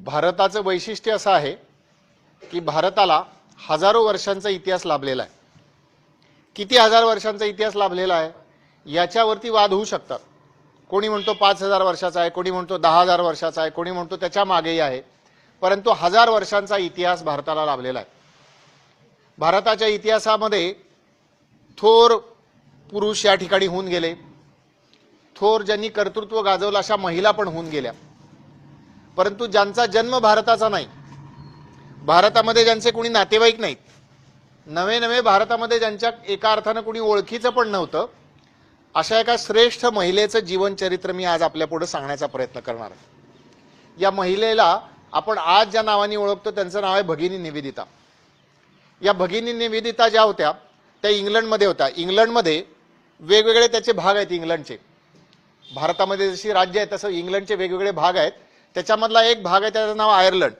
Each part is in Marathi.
भारताचं वैशिष्ट्य असं आहे की भारताला हजारो वर्षांचा इतिहास लाभलेला आहे. किती हजार वर्षांचा इतिहास लाभलेला आहे याच्यावरती वाद होऊ शकतात. कोणी म्हणतो 5000 वर्षाचा आहे, कोणी म्हणतो 10000 वर्षाचा आहे, कोणी म्हणतो त्याच्या मागेही आहे, परंतु 1000 वर्षांचा इतिहास भारताला लाभलेला आहे. भारताच्या इतिहासामध्ये थोर पुरुष या ठिकाणी होऊन गेले, थोर ज्यांनी कर्तृत्व गाजवलं अशा महिला पण होऊन गेल्या, परंतु ज्यांचा जन्म भारताचा नाही, भारतामध्ये ज्यांचे कोणी नातेवाईक नाहीत, नवे नवे भारतामध्ये ज्यांच्या एका अर्थानं कोणी ओळखीचं पण नव्हतं, अशा एका श्रेष्ठ महिलेचं जीवनचरित्र मी आज आपल्या पुढे सांगण्याचा प्रयत्न करणार आहे. या महिलेला आपण आज ज्या नावाने ओळखतो त्यांचं नाव आहे भगिनी निवेदिता. या भगिनी निवेदिता ज्या होत्या त्या इंग्लंडमध्ये होत्या. इंग्लंडमध्ये वेगवेगळे त्याचे भाग आहेत. इंग्लंडचे, भारतामध्ये जशी राज्य आहे तसं इंग्लंडचे वेगवेगळे भाग आहेत. त्याच्यामधला एक भाग आहे त्याचं नाव आयर्लंड.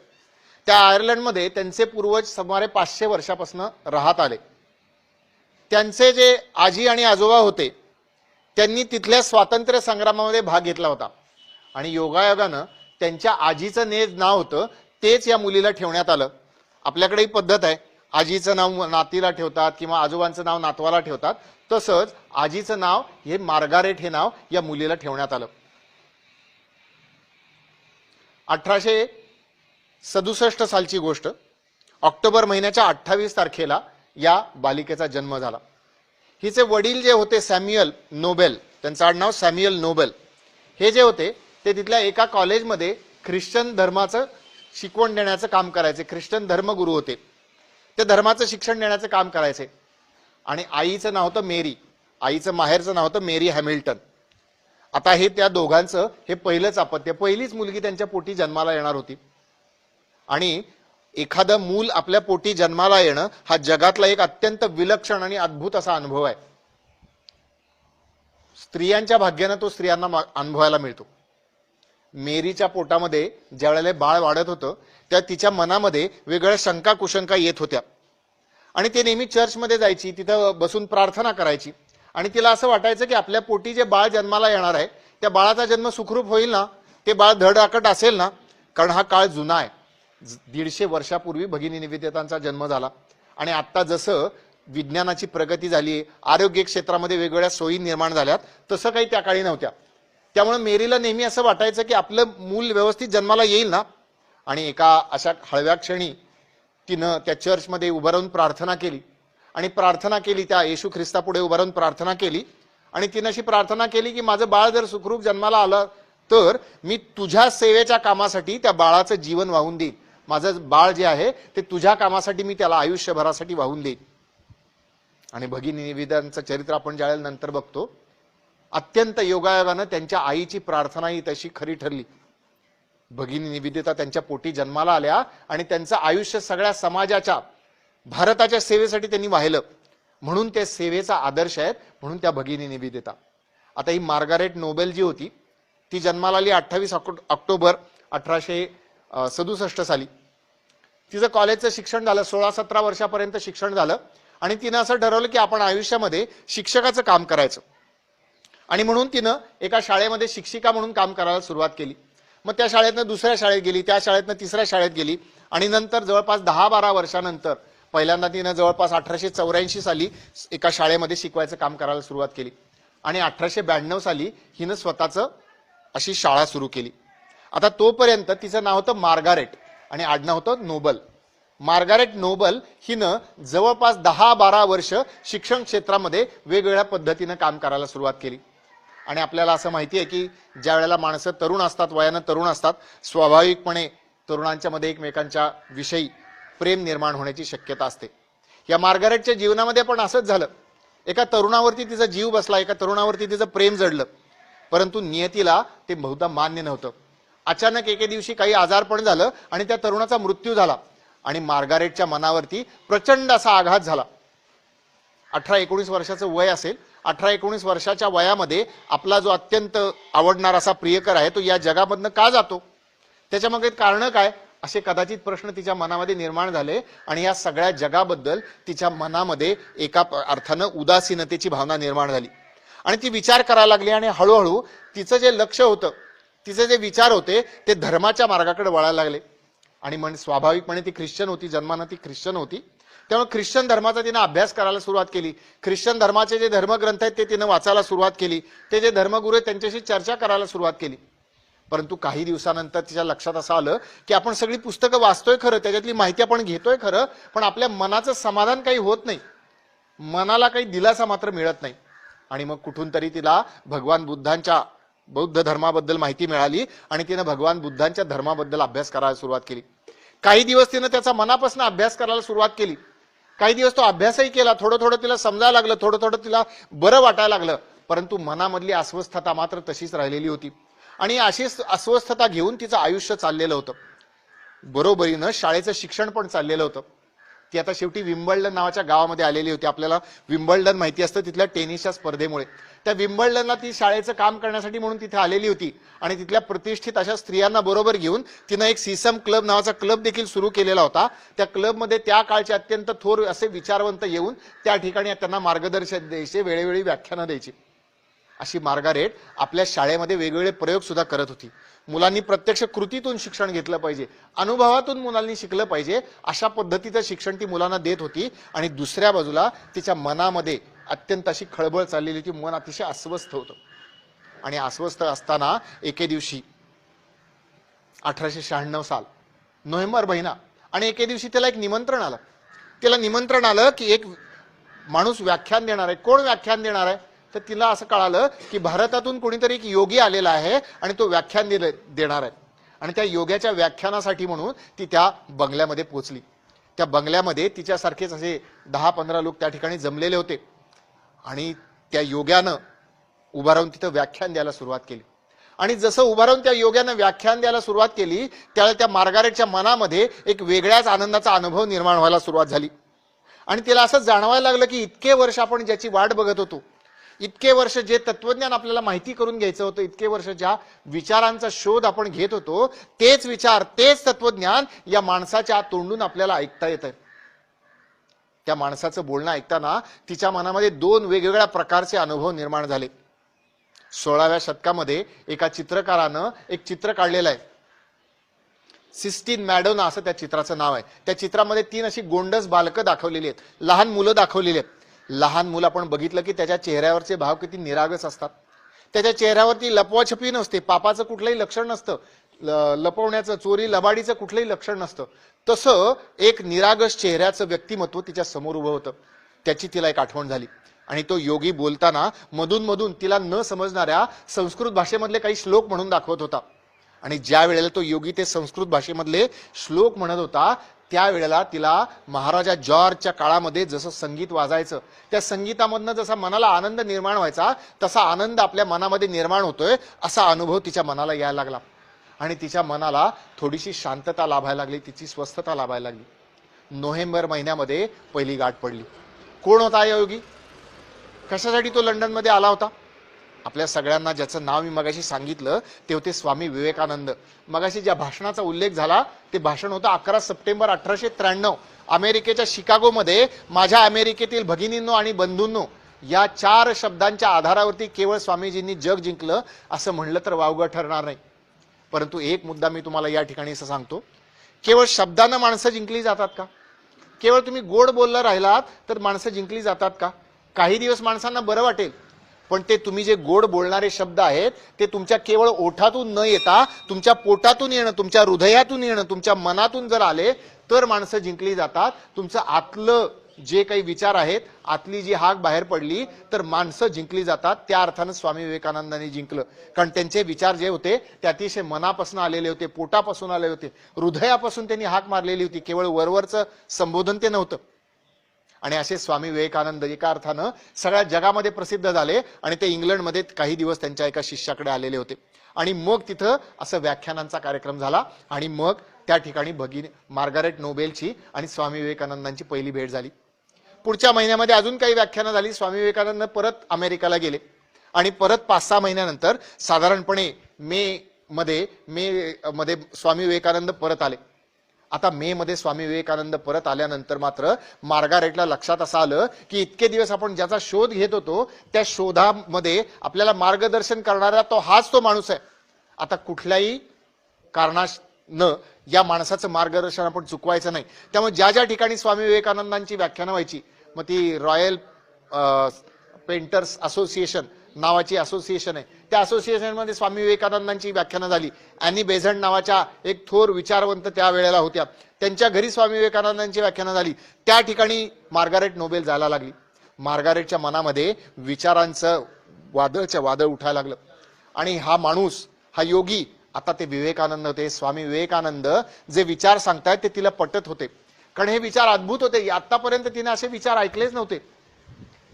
त्या आयर्लंडमध्ये त्यांचे पूर्वज सुमारे 500 वर्षापासून राहत आले. त्यांचे जे आजी आणि आजोबा होते त्यांनी तिथल्या स्वातंत्र्य संग्रामामध्ये भाग घेतला होता आणि योगायोगानं त्यांच्या आजीचं नाव होतं तेच या मुलीला ठेवण्यात आलं. आपल्याकडेही पद्धत आहे, आजीचं नाव नातीला ठेवतात किंवा आजोबांचं नाव नातवाला ठेवतात. तसंच आजीचं नाव हे मार्गारेट हे नाव या मुलीला ठेवण्यात आलं. 1867 सालची गोष्ट. ऑक्टोबर महिन्याच्या 28 तारखेला या बालिकेचा जन्म झाला. हिचे वडील जे होते सॅम्युअल नोबेल, त्यांचं आडनाव सॅम्युअल नोबेल, हे जे होते ते तिथल्या एका कॉलेजमध्ये ख्रिश्चन धर्माचं शिकवण देण्याचं काम करायचे. ख्रिश्चन धर्मगुरू होते. ते धर्माचं शिक्षण देण्याचं काम करायचे. आणि आईचं नाव होतं मेरी. आईचं माहेरचं नाव होतं मेरी हॅमिल्टन. आता हे त्या दोघांचं हे पहिलंच अपत्य, पहिलीच मुलगी त्यांच्या पोटी जन्माला येणार होती. आणि एखादं मूल आपल्या पोटी जन्माला येणं हा जगातला एक अत्यंत विलक्षण आणि अद्भुत असा अनुभव आहे. स्त्रियांच्या भाग्यानं तो स्त्रियांना अनुभवायला मिळतो. मेरीच्या पोटामध्ये ज्या वेळेला बाळ वाढत होतं त्या तिच्या मनामध्ये वेगवेगळ्या शंका कुशंका येत होत्या आणि ते नेहमी चर्चमध्ये जायची, तिथं बसून प्रार्थना करायची आणि तिला असं वाटायचं की आपल्या पोटी जे बाळ जन्माला येणार आहे त्या बाळाचा जन्म सुखरूप होईल ना, ते बाळ धडधाकट असेल ना, कारण हा काळ जुना आहे. 150 वर्षापूर्वी भगिनी निवेदितांचा जन्म झाला आणि आता जसं विज्ञानाची प्रगती झाली, आरोग्य क्षेत्रामध्ये वेगवेगळ्या सोयी निर्माण झाल्यात, तसं काही त्या काळी नव्हत्या. त्यामुळे मेरीला नेहमी असं वाटायचं की आपलं मूल व्यवस्थित जन्माला येईल ना. आणि एका अशा हळव्या क्षणी तिनं त्या चर्चमध्ये उभं राहून प्रार्थना केली आणि प्रार्थना केली, त्या येशू ख्रिस्तापुढे उभं राहून प्रार्थना केली आणि तिनं अशी प्रार्थना केली की माझं बाळ जर सुखरूप जन्माला आलं तर मी तुझ्या सेवेच्या कामासाठी त्या बाळाचं जीवन वाहून देईन. माझं बाळ जे आहे ते तुझ्या कामासाठी मी त्याला आयुष्यभरासाठी वाहून देईन. आणि भगिनी निवेदितांचं चरित्र आपण ज्यावेळेला नंतर बघतो, अत्यंत योगायोगानं त्यांच्या आईची प्रार्थना ही तशी खरी ठरली. भगिनी निवेदिता त्यांच्या पोटी जन्माला आल्या आणि त्यांचं आयुष्य सगळ्या समाजाच्या, भारताच्या सेवेसाठी त्यांनी वाहिलं. म्हणून ते सेवेचा आदर्श आहेत, म्हणून त्या भगिनी निवेदिता. आता ही मार्गारेट नोबेल जी होती ती जन्माला आली 28 ऑक्टोबर 1867 साली. तिचं कॉलेजचं शिक्षण झालं, 16-17 वर्षापर्यंत शिक्षण झालं आणि तिनं असं ठरवलं की आपण आयुष्यामध्ये शिक्षकाचं काम करायचं. आणि म्हणून तिनं एका शाळेमध्ये शिक्षिका म्हणून काम करायला सुरुवात केली. मग त्या शाळेतनं दुसऱ्या शाळेत गेली, त्या शाळेतनं तिसऱ्या शाळेत गेली आणि नंतर जवळपास 10-12 वर्षानंतर पहिल्यांदा तिनं जवळपास 1884 साली एका शाळेमध्ये शिकवायचं काम करायला सुरुवात केली आणि 1892 साली हिनं स्वतःचं अशी शाळा सुरू केली. आता तोपर्यंत तिचं नाव होतं मार्गारेट आणि आडनाव होतं नोबल. मार्गारेट नोबल हिनं जवळपास 10-12 वर्ष शिक्षण क्षेत्रामध्ये वेगवेगळ्या पद्धतीनं काम करायला सुरुवात केली. आणि आपल्याला असं माहिती आहे की ज्या वेळेला माणसं तरुण असतात, वयानं तरुण असतात, स्वाभाविकपणे तरुणांच्या मध्ये एकमेकांच्या विषयी प्रेम निर्माण होण्याची शक्यता असते. या मार्गारेटच्या जीवनामध्ये पण असंच झालं. एका तरुणावरती तिचा जीव बसला, एका तरुणावरती तिचं प्रेम जडलं, परंतु नियतीला ते बहुधा मान्य नव्हतं. अचानक एके दिवशी काही आजारपण झालं आणि त्या तरुणाचा मृत्यू झाला आणि मार्गारेटच्या मनावरती प्रचंड असा आघात झाला. 18-19 वर्षाचं वय असेल. 18-19 वर्षाच्या वयामध्ये आपला जो अत्यंत आवडणारा असा प्रियकर आहे तो या जगामधनं का जातो, त्याच्यामागे कारण काय, असे कदाचित प्रश्न तिच्या मनामध्ये निर्माण झाले आणि या सगळ्या जगाबद्दल तिच्या मनामध्ये एका अर्थानं उदासीनतेची भावना निर्माण झाली आणि ती विचार करायला लागली. आणि हळूहळू तिचं जे लक्ष होतं, तिचे जे विचार होते ते धर्माच्या मार्गाकडे वळायला लागले. आणि स्वाभाविकपणे ती ख्रिश्चन होती, जन्मानं ती ख्रिश्चन होती. त्यामुळे ख्रिश्चन धर्माचा तिनं अभ्यास करायला सुरुवात केली. ख्रिश्चन धर्माचे जे धर्मग्रंथ आहेत ते तिनं वाचायला सुरुवात केली. ते जे धर्मगुरू आहेत त्यांच्याशी चर्चा करायला सुरुवात केली. परंतु काही दिवसानंतर तिच्या लक्षात असं आलं की आपण सगळी पुस्तकं वाचतोय खरं, त्याच्यातली माहिती आपण घेतोय खरं, पण आपल्या मनाचं समाधान काही होत नाही, मनाला काही दिलासा मात्र मिळत नाही. आणि मग कुठून तरी तिला भगवान बुद्धांच्या बौद्ध धर्माबद्दल माहिती मिळाली आणि तिनं भगवान बुद्धांच्या धर्माबद्दल अभ्यास करायला सुरुवात केली. काही दिवस तिनं त्याचा मनापासून अभ्यास करायला सुरुवात केली. काही दिवस तो अभ्यासही केला, थोडं थोडं तिला समजायला लागलं, थोडं थोडं तिला बरं वाटायला लागलं. परंतु मनामधली अस्वस्थता मात्र तशीच राहिलेली होती. आणि अशीच अस्वस्थता घेऊन तिचं आयुष्य चाललेलं होतं. बरोबरीनं शाळेचं शिक्षण पण चाललेलं होतं. ती आता शेवटी विम्बल्डन नावाच्या गावामध्ये आलेली होती. आपल्याला विम्बल्डन माहिती असतं, तिथल्या टेनिसच्या स्पर्धेमुळे. त्या विम्बल्डनला ती शाळेचं काम करण्यासाठी म्हणून तिथे आलेली होती. आणि तिथल्या प्रतिष्ठित अशा स्त्रियांना बरोबर घेऊन तिनं एक सीसम क्लब नावाचा क्लब देखील सुरू केलेला होता. त्या क्लबमध्ये त्या काळचे अत्यंत थोर असे विचारवंत येऊन त्या ठिकाणी त्यांना मार्गदर्शन द्यायचे, वेळोवेळी व्याख्यानं द्यायची. अशी मार्गारेट आपल्या शाळेमध्ये वेगवेगळे प्रयोग सुद्धा करत होती. मुलांनी प्रत्यक्ष कृतीतून शिक्षण घेतलं पाहिजे, अनुभवातून मुलांनी शिकलं पाहिजे, अशा पद्धतीचं शिक्षण ती मुलांना देत होती. आणि दुसऱ्या बाजूला तिच्या मनामध्ये अत्यंत अशी खळबळ चाललेली होती. मन अतिशय अस्वस्थ होतं. आणि अस्वस्थ असताना एके दिवशी 1896 साल नोव्हेंबर महिना, आणि एके दिवशी त्याला एक निमंत्रण आलं. त्याला निमंत्रण आलं की एक माणूस व्याख्यान देणार आहे. कोण व्याख्यान देणार आहे? तर तिला असं कळालं की भारतातून कोणीतरी एक योगी आलेला आहे आणि तो व्याख्यान देणार आहे. आणि त्या योग्याच्या व्याख्यानासाठी म्हणून ती त्या बंगल्यामध्ये पोहोचली. त्या बंगल्यामध्ये तिच्यासारखेच असे 10-15 लोक त्या ठिकाणी जमलेले होते. आणि त्या योग्यानं उभा राहून तिथं व्याख्यान द्यायला सुरुवात केली. आणि जसं उभा राहून त्या योग्यानं व्याख्यान द्यायला सुरुवात केली त्यावेळेला त्या मार्गारेटच्या मनामध्ये एक वेगळ्याच आनंदाचा अनुभव निर्माण व्हायला सुरुवात झाली. आणि तिला असं जाणवायला लागलं की इतके वर्ष आपण ज्याची वाट बघत होतो, इतके वर्ष जे तत्वज्ञान आपल्याला माहिती करून घ्यायचं होतं, इतके वर्ष ज्या विचारांचा शोध आपण घेत होतो, तेच विचार, तेच तत्वज्ञान या माणसाच्या तोंडून आपल्याला ऐकता येत आहे. त्या माणसाचं बोलणं ऐकताना तिच्या मनामध्ये 2 वेगवेगळ्या प्रकारचे अनुभव निर्माण झाले. 16व्या शतकामध्ये एका चित्रकारानं एक चित्र काढलेलं आहे. सिस्टीन मॅडोना असं त्या चित्राचं नाव आहे. त्या चित्रामध्ये 3 अशी गोंडस बालकं दाखवलेली आहेत, लहान मुलं दाखवलेली आहेत. लहान मुलं आपण बघितलं की त्याच्या चेहऱ्यावरचे भाव किती निरागस असतात. त्याच्या चेहऱ्यावरती लपवाछपी नसते, पापाचं कुठलंही लक्षण नसतं, लपवण्याचं, चोरी लबाडीचं कुठलंही लक्षण नसतं. तसं एक निरागस चेहऱ्याचं व्यक्तिमत्व तिच्या समोर उभं होतं. त्याची तिला एक आठवण झाली. आणि तो योगी बोलताना मधून मधून तिला न समजणाऱ्या संस्कृत भाषेमधले काही श्लोक म्हणून दाखवत होता. आणि ज्या वेळेला तो योगी ते संस्कृत भाषेमधले श्लोक म्हणत होता त्यावेळेला तिला महाराजा जॉर्जच्या काळामध्ये जसं संगीत वाजायचं, त्या संगीतामधनं जसा मनाला आनंद निर्माण व्हायचा तसा आनंद आपल्या मनामध्ये निर्माण होतोय असा अनुभव तिच्या मनाला यायला लागला. आणि तिच्या मनाला थोडीशी शांतता लाभायला लागली, तिची स्वस्थता लाभायला लागली. नोव्हेंबर महिन्यामध्ये पहिली गाठ पडली. कोण होता योगी? कशासाठी तो लंडनमध्ये आला होता? आपल्या सगळ्यांना ज्याचं नाव मी मगाशी सांगितलं ते होते स्वामी विवेकानंद. मगाशी ज्या भाषणाचा उल्लेख झाला ते भाषण होतं 11 सप्टेंबर 1893 अमेरिकेच्या शिकागोमध्ये. माझ्या अमेरिकेतील भगिनींनो आणि बंधूंनो, या 4 शब्दांच्या आधारावरती केवळ स्वामीजींनी जग जिंकलं असं म्हणलं तर वावगं ठरणार नाही. परंतु एक मुद्दा मी तुम्हाला या ठिकाणी असं सांगतो, केवळ शब्दानं माणसं जिंकली जातात का? केवळ तुम्ही गोड बोलला राहिलात तर माणसं जिंकली जातात का? काही दिवस माणसांना बरं वाटेल, पण ते तुम्ही जे गोड बोलणारे शब्द आहेत ते तुमच्या केवळ ओठातून न येता तुमच्या पोटातून येणं, तुमच्या हृदयातून येणं, तुमच्या मनातून जर आले तर माणसं जिंकली जातात. तुमचं आतलं जे काही विचार आहेत, आतली जी हाक बाहेर पडली तर माणसं जिंकली जातात. त्या अर्थानं स्वामी विवेकानंदांनी जिंकलं, कारण त्यांचे विचार जे होते ते अतिशय मनापासून आलेले होते, पोटापासून आले होते, हृदयापासून त्यांनी हाक मारलेली होती. केवळ वरवरचं संबोधन ते नव्हतं. आणि असे स्वामी विवेकानंद एका अर्थानं सगळ्या जगामध्ये प्रसिद्ध झाले. आणि ते इंग्लंडमध्ये काही दिवस त्यांच्या एका शिष्याकडे आलेले होते. आणि मग तिथं असं व्याख्यानांचा कार्यक्रम झाला. आणि मग त्या ठिकाणी भगिनी मार्गारेट नोबेलची आणि स्वामी विवेकानंदांची पहिली भेट झाली. पुढच्या महिन्यामध्ये अजून काही व्याख्यानं झाली. स्वामी विवेकानंद परत अमेरिकेला गेले. आणि परत 5-6 महिन्यानंतर साधारणपणे मे मध्ये स्वामी विवेकानंद परत आले. आता मे मध्ये स्वामी विवेकानंद परत आल्यानंतर मात्र मार्गारेटला लक्षात असं आलं की इतके दिवस आपण ज्याचा शोध घेत होतो त्या शोधामध्ये आपल्याला मार्गदर्शन करणारा हाच तो माणूस आहे. आता कुठल्याही न या माणसाचं मार्गदर्शन आपण चुकवायचं नाही. त्यामुळे ज्या ज्या ठिकाणी स्वामी विवेकानंदांची व्याख्यानं व्हायची, मग ती रॉयल पेंटर्स असोसिएशन नावाची असोसिएशन आहे, त्या असोसिएशनमध्ये स्वामी विवेकानंदांची व्याख्यानं झाली. ॲनी बेझंट नावाच्या एक थोर विचारवंत त्या वेळेला होत्या, त्यांच्या घरी स्वामी विवेकानंदांची व्याख्यानं झाली. त्या ठिकाणी मार्गारेट नोबेल जायला लागली. मार्गारेटच्या मनामध्ये विचारांचं वादळचं वादळ उठायला लागलं आणि हा माणूस, हा योगी, आता ते विवेकानंद होते. स्वामी विवेकानंद जे विचार सांगतायत ते तिला पटत होते, कारण हे विचार अद्भुत होते. आतापर्यंत तिने असे विचार ऐकलेच नव्हते.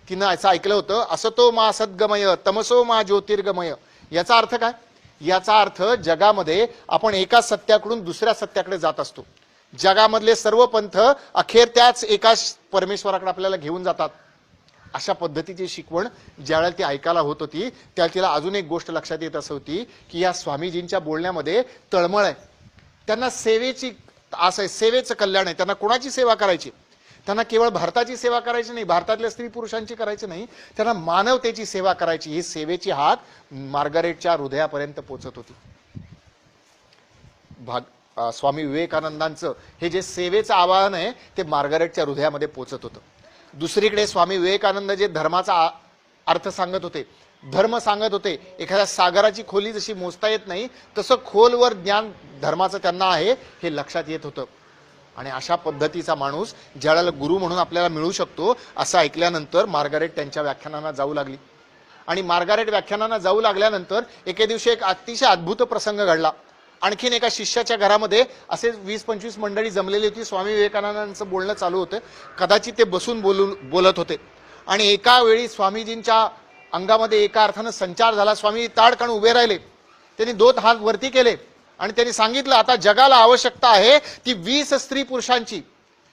तिनं असं ऐकलं होतं, असतो मा सद्गमय तमसो मा ज्योतिर्गमय. याचा अर्थ काय? याचा अर्थ जगामध्ये आपण एका सत्याकडून दुसऱ्या सत्याकडे जात असतो. जगामधले सर्व पंथ अखेर त्याच एका परमेश्वराकडे आपल्याला घेऊन जातात. अशा पद्धतीची शिकवण ज्यावेळेला ती ऐकायला होत होती, त्यावेळेला तिला अजून एक गोष्ट लक्षात येत असं होती की या स्वामीजींच्या बोलण्यामध्ये तळमळ आहे. त्यांना सेवेची आस आहे, सेवेचं कल्याण आहे. त्यांना कोणाची सेवा करायची? त्यांना केवळ भारताची सेवा करायची नाही, भारतातल्या स्त्री पुरुषांची करायची नाही, त्यांना मानवतेची सेवा करायची. ही सेवेची हाक मार्गारेटच्या हृदयापर्यंत पोहोचत होती. स्वामी विवेकानंदांचं हे जे सेवेचं आवाहन आहे ते मार्गारेटच्या हृदयामध्ये पोहोचत होतं. दुसरीकडे स्वामी विवेकानंद जे धर्माचा अर्थ सांगत होते, धर्म सांगत होते, एखाद्या सागराची खोली जशी मोजता येत नाही तसं खोलवर ज्ञान धर्माचं त्यांना आहे हे लक्षात येत होतं. आणि अशा पद्धतीचा माणूस ज्याला गुरु म्हणून आपल्याला मिळू शकतो असं ऐकल्यानंतर मार्गारेट त्यांच्या व्याख्यानांना जाऊ लागली. आणि मार्गारेट व्याख्यानांना जाऊ लागल्यानंतर एके दिवशी एक अतिशय अद्भुत प्रसंग घडला. आणखीन एका शिष्याच्या घरामध्ये असे 20-25 मंडळी जमलेली होती. स्वामी विवेकानंदांचं बोलणं चालू होतं. कदाचित ते बसून बोलत होते आणि एका वेळी स्वामीजींच्या अंगामध्ये एका अर्थानं संचार झाला. स्वामी ताडकन उभे राहिले, त्यांनी 2 हात वरती केले आणि त्यांनी सांगितलं, आता जगाला आवश्यकता आहे ती 20 स्त्री पुरुषांची.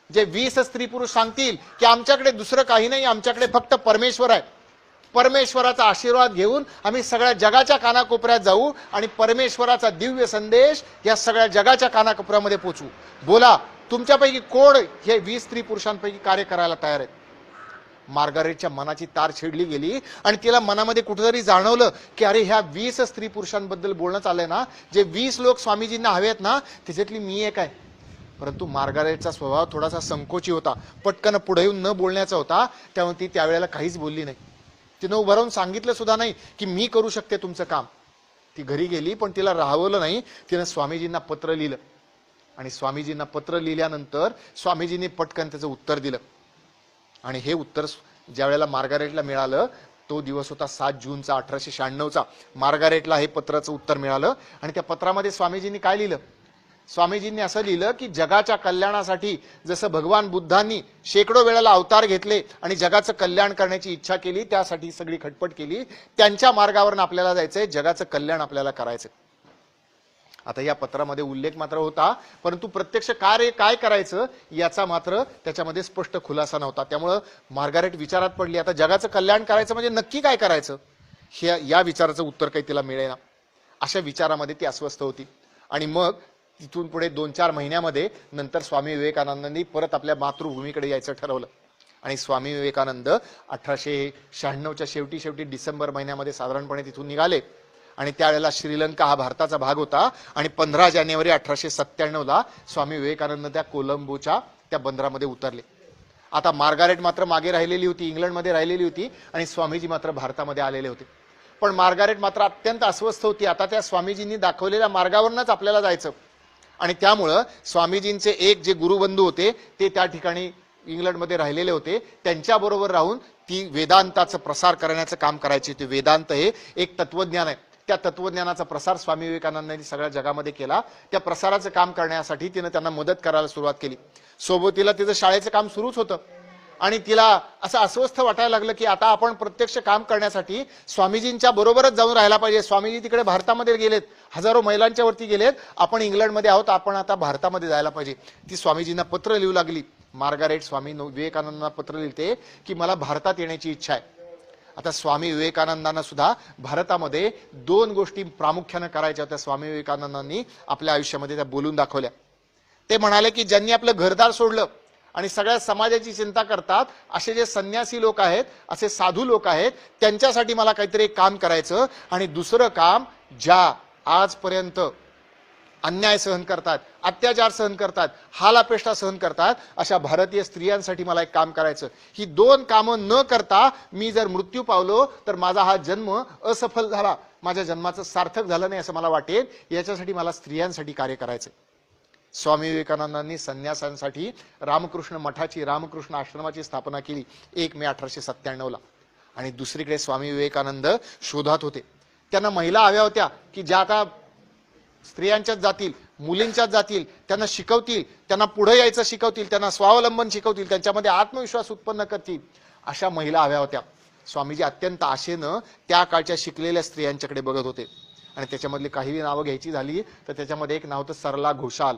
जे 20 स्त्री पुरुष सांगतील की आमच्याकडे दुसरं काही नाही, आमच्याकडे फक्त परमेश्वर आहे, परमेश्वराचा आशीर्वाद घेऊन आम्ही सगळ्या जगाच्या कानाकोपऱ्यात जाऊ आणि परमेश्वराचा दिव्य संदेश या सगळ्या जगाच्या कानाकोपऱ्यामध्ये पोचवू. बोला, तुमच्यापैकी कोण हे 20 स्त्री पुरुषांपैकी कार्य करायला तयार आहेत? मार्गारेटच्या मनाची तार छेडली गेली आणि तिला मनामध्ये कुठेतरी जाणवलं की अरे ह्या 20 स्त्री पुरुषांबद्दल बोलणं चाललंय ना, जे 20 लोक स्वामीजींना हवेत ना, त्याच्यातली मी एक आहे. परंतु मार्गारेटचा स्वभाव थोडासा संकोची होता, पटकन पुढे येऊन न बोलण्याचा होता. त्यामुळे ती त्यावेळेला काहीच बोलली नाही. तिनं उभं राहून सांगितलं सुद्धा नाही की मी करू शकते तुमचं काम. ती घरी गेली, पण तिला राहवलं नाही. तिनं स्वामीजींना पत्र लिहिलं आणि स्वामीजींना पत्र लिहिल्यानंतर स्वामीजींनी पटकन त्याचं उत्तर दिलं. आणि हे उत्तर ज्या वेळेला मार्गारेटला मिळालं तो दिवस होता 7 जूनचा 1896चा. मार्गारेटला हे पत्राचं उत्तर मिळालं आणि त्या पत्रामध्ये स्वामीजींनी काय लिहिलं? स्वामीजींनी असं लिहिलं की जगाच्या कल्याणासाठी जसं भगवान बुद्धांनी शेकडो वेळेला अवतार घेतले आणि जगाचं कल्याण करण्याची इच्छा केली, त्यासाठी सगळी खटपट केली, त्यांच्या मार्गावरून आपल्याला जायचंय, जगाचं कल्याण आपल्याला करायचंय. आता या पत्रामध्ये उल्लेख मात्र होता, परंतु प्रत्यक्ष कार्य काय करायचं याचा मात्र त्याच्यामध्ये स्पष्ट खुलासा नव्हता. त्यामुळं मार्गारेट विचारात पडली, आता जगाचं कल्याण करायचं म्हणजे नक्की काय करायचं, या विचाराचं उत्तर काही तिला मिळेना. अशा विचारामध्ये ती अस्वस्थ होती. आणि मग तिथून पुढे 2-4 महिन्यामध्ये नंतर स्वामी विवेकानंदांनी परत आपल्या मातृभूमीकडे यायचं ठरवलं. आणि स्वामी विवेकानंद 1896च्या शेवटी डिसेंबर महिन्यामध्ये साधारणपणे तिथून निघाले. आणि त्यावेळेला श्रीलंका हा भारताचा भाग होता. आणि 15 जानेवारी 1897ला स्वामी विवेकानंद त्या कोलंबोच्या त्या बंदरामध्ये उतरले. आता मार्गारेट मात्र मागे राहिलेली होती, इंग्लंडमध्ये राहिलेली होती आणि स्वामीजी मात्र भारतामध्ये आलेले होते. पण मार्गारेट मात्र अत्यंत अस्वस्थ होती. आता त्या स्वामीजींनी दाखवलेल्या मार्गावरूनच आपल्याला जायचं. आणि त्यामुळं स्वामीजींचे एक जे गुरुबंधू होते ते त्या ठिकाणी इंग्लंडमध्ये राहिलेले होते, त्यांच्याबरोबर राहून ती वेदांताचं प्रसार करण्याचं काम करायचे होते. वेदांत हे एक तत्वज्ञान आहे. त्या तत्वज्ञानाचा प्रसार स्वामी विवेकानंदांनी सगळ्या जगामध्ये केला. त्या प्रसाराचं काम करण्यासाठी तिनं त्यांना मदत करायला सुरुवात केली. सोबतीला तिचं शाळेचं काम सुरूच होतं. आणि तिला असं अस्वस्थ वाटायला लागलं की आता आपण प्रत्यक्ष काम करण्यासाठी स्वामीजींच्या बरोबरच जाऊन राहायला पाहिजे. स्वामीजी तिकडे भारतामध्ये गेलेत, हजारो मैलांच्या वरती गेलेत, आपण इंग्लंडमध्ये आहोत, आपण आता भारतामध्ये जायला पाहिजे. ती स्वामीजींना पत्र लिहू लागली. मार्गारेट स्वामी विवेकानंदांना पत्र लिहिते की मला भारतात येण्याची इच्छा आहे. आता स्वामी विवेकानंदांना सुद्धा भारतामध्ये 2 गोष्टी प्रामुख्याने करायच्या होत्या. स्वामी विवेकानंदांनी आपल्या आयुष्यामध्ये त्या बोलून दाखवल्या. ते म्हणाले की ज्यांनी आपलं घरदार सोडलं आणि सगळ्या समाजाची चिंता करतात असे जे संन्यासी लोक आहेत, असे साधू लोक आहेत, त्यांच्यासाठी मला काहीतरी एक काम करायचं. आणि दुसरं काम, ज्या आजपर्यंत अन्याय सहन करतात, अत्याचार सहन करतात, हालापेष्टा सहन करतात, अशा भारतीय स्त्रियांसाठी मला एक काम करायचं. ही दोन कामं न करता मी जर मृत्यू पावलो तर माझा हा जन्म असफल झाला, माझ्या जन्माचं सार्थक झालं नाही असं मला वाटेल. याच्यासाठी मला स्त्रियांसाठी कार्य करायचं. स्वामी विवेकानंदांनी संन्यासांसाठी रामकृष्ण मठाची, रामकृष्ण आश्रमाची स्थापना केली 1 मे 1897 ला. आणि दुसरीकडे स्वामी विवेकानंद शोधात होते. त्यांना महिला हव्या होत्या की ज्या आता स्त्रियांच्याच जातील, मुलींच्याच जातील, त्यांना शिकवतील, त्यांना पुढे यायचं शिकवतील, त्यांना स्वावलंबन शिकवतील, त्यांच्यामध्ये आत्मविश्वास उत्पन्न करतील, अशा महिला हव्या होत्या. स्वामीजी अत्यंत आशेनं त्या काळच्या शिकलेल्या स्त्रियांच्याकडे बघत होते. आणि त्याच्यामधली काही नावं घ्यायची झाली तर त्याच्यामध्ये एक नाव होतं सरला घोषाल.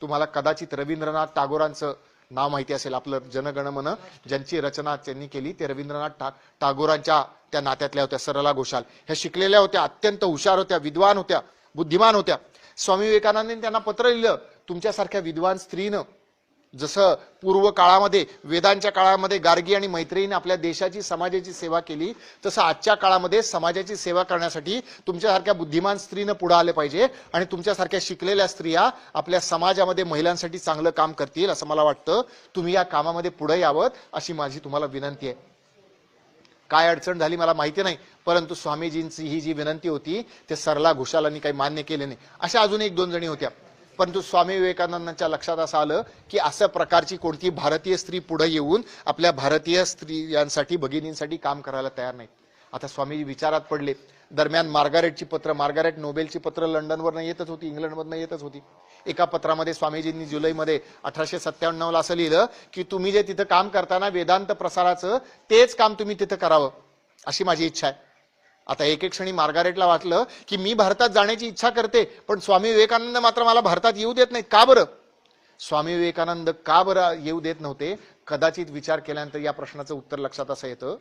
तुम्हाला कदाचित रवींद्रनाथ टागोरांचं नाव माहिती असेल. आपलं जनगणमन ज्यांची रचना त्यांनी केली ते रवींद्रनाथ टागोरांच्या त्या नात्यातल्या होत्या सरला घोषाल. ह्या शिकलेल्या होत्या, अत्यंत हुशार होत्या, विद्वान होत्या, बुद्धिमान होत्या. स्वामी विवेकानंदांनी त्यांना पत्र लिहिलं, तुमच्यासारख्या विद्वान स्त्रीनं जसं पूर्व काळामध्ये वेदांच्या काळामध्ये गार्गी आणि मैत्रेयीने आपल्या देशाची समाजाची सेवा केली, तसं आजच्या काळामध्ये समाजाची सेवा करण्यासाठी तुमच्यासारख्या बुद्धिमान स्त्रीनं पुढे आले पाहिजे आणि तुमच्यासारख्या शिकलेल्या स्त्रिया आपल्या समाजामध्ये महिलांसाठी चांगलं काम करतील असं मला वाटतं. तुम्ही या कामामध्ये पुढे यावं अशी माझी तुम्हाला विनंती आहे. काय अडचण झाली मला माहिती नाही, परंतु स्वामीजींची ही जी विनंती होती ते सरला घोषालांनी काही मान्य केले नाही. अशा अजून 1-2 जणी होत्या. परंतु स्वामी विवेकानंदांच्या लक्षात असं आलं की असं प्रकारची कोणती भारतीय स्त्री पुढे येऊन आपल्या भारतीय स्त्रियांसाठी, भगिनींसाठी काम करायला तयार नाही. आता स्वामीजी विचारात पडले. दरम्यान मार्गारेटची पत्र, मार्गारेट नोबेलची पत्र लंडनवरनं येतच होती, इंग्लंडमधनं येतच होती. एका पत्रामध्ये स्वामीजींनी जुलैमध्ये 1897 ला असं लिहिलं की तुम्ही जे तिथं काम करताना वेदांत प्रसाराचं तेच काम तुम्ही तिथं करावं अशी माझी इच्छा आहे. आता एक क्षणी मार्गारेटला वाटलं की मी भारतात जाण्याची इच्छा करते, पण स्वामी विवेकानंद मात्र मला भारतात येऊ देत नाहीत. का बरं? स्वामी विवेकानंद का बरं येऊ देत नव्हते? कदाचित विचार केल्यानंतर या प्रश्नाचं उत्तर लक्षात असं येतं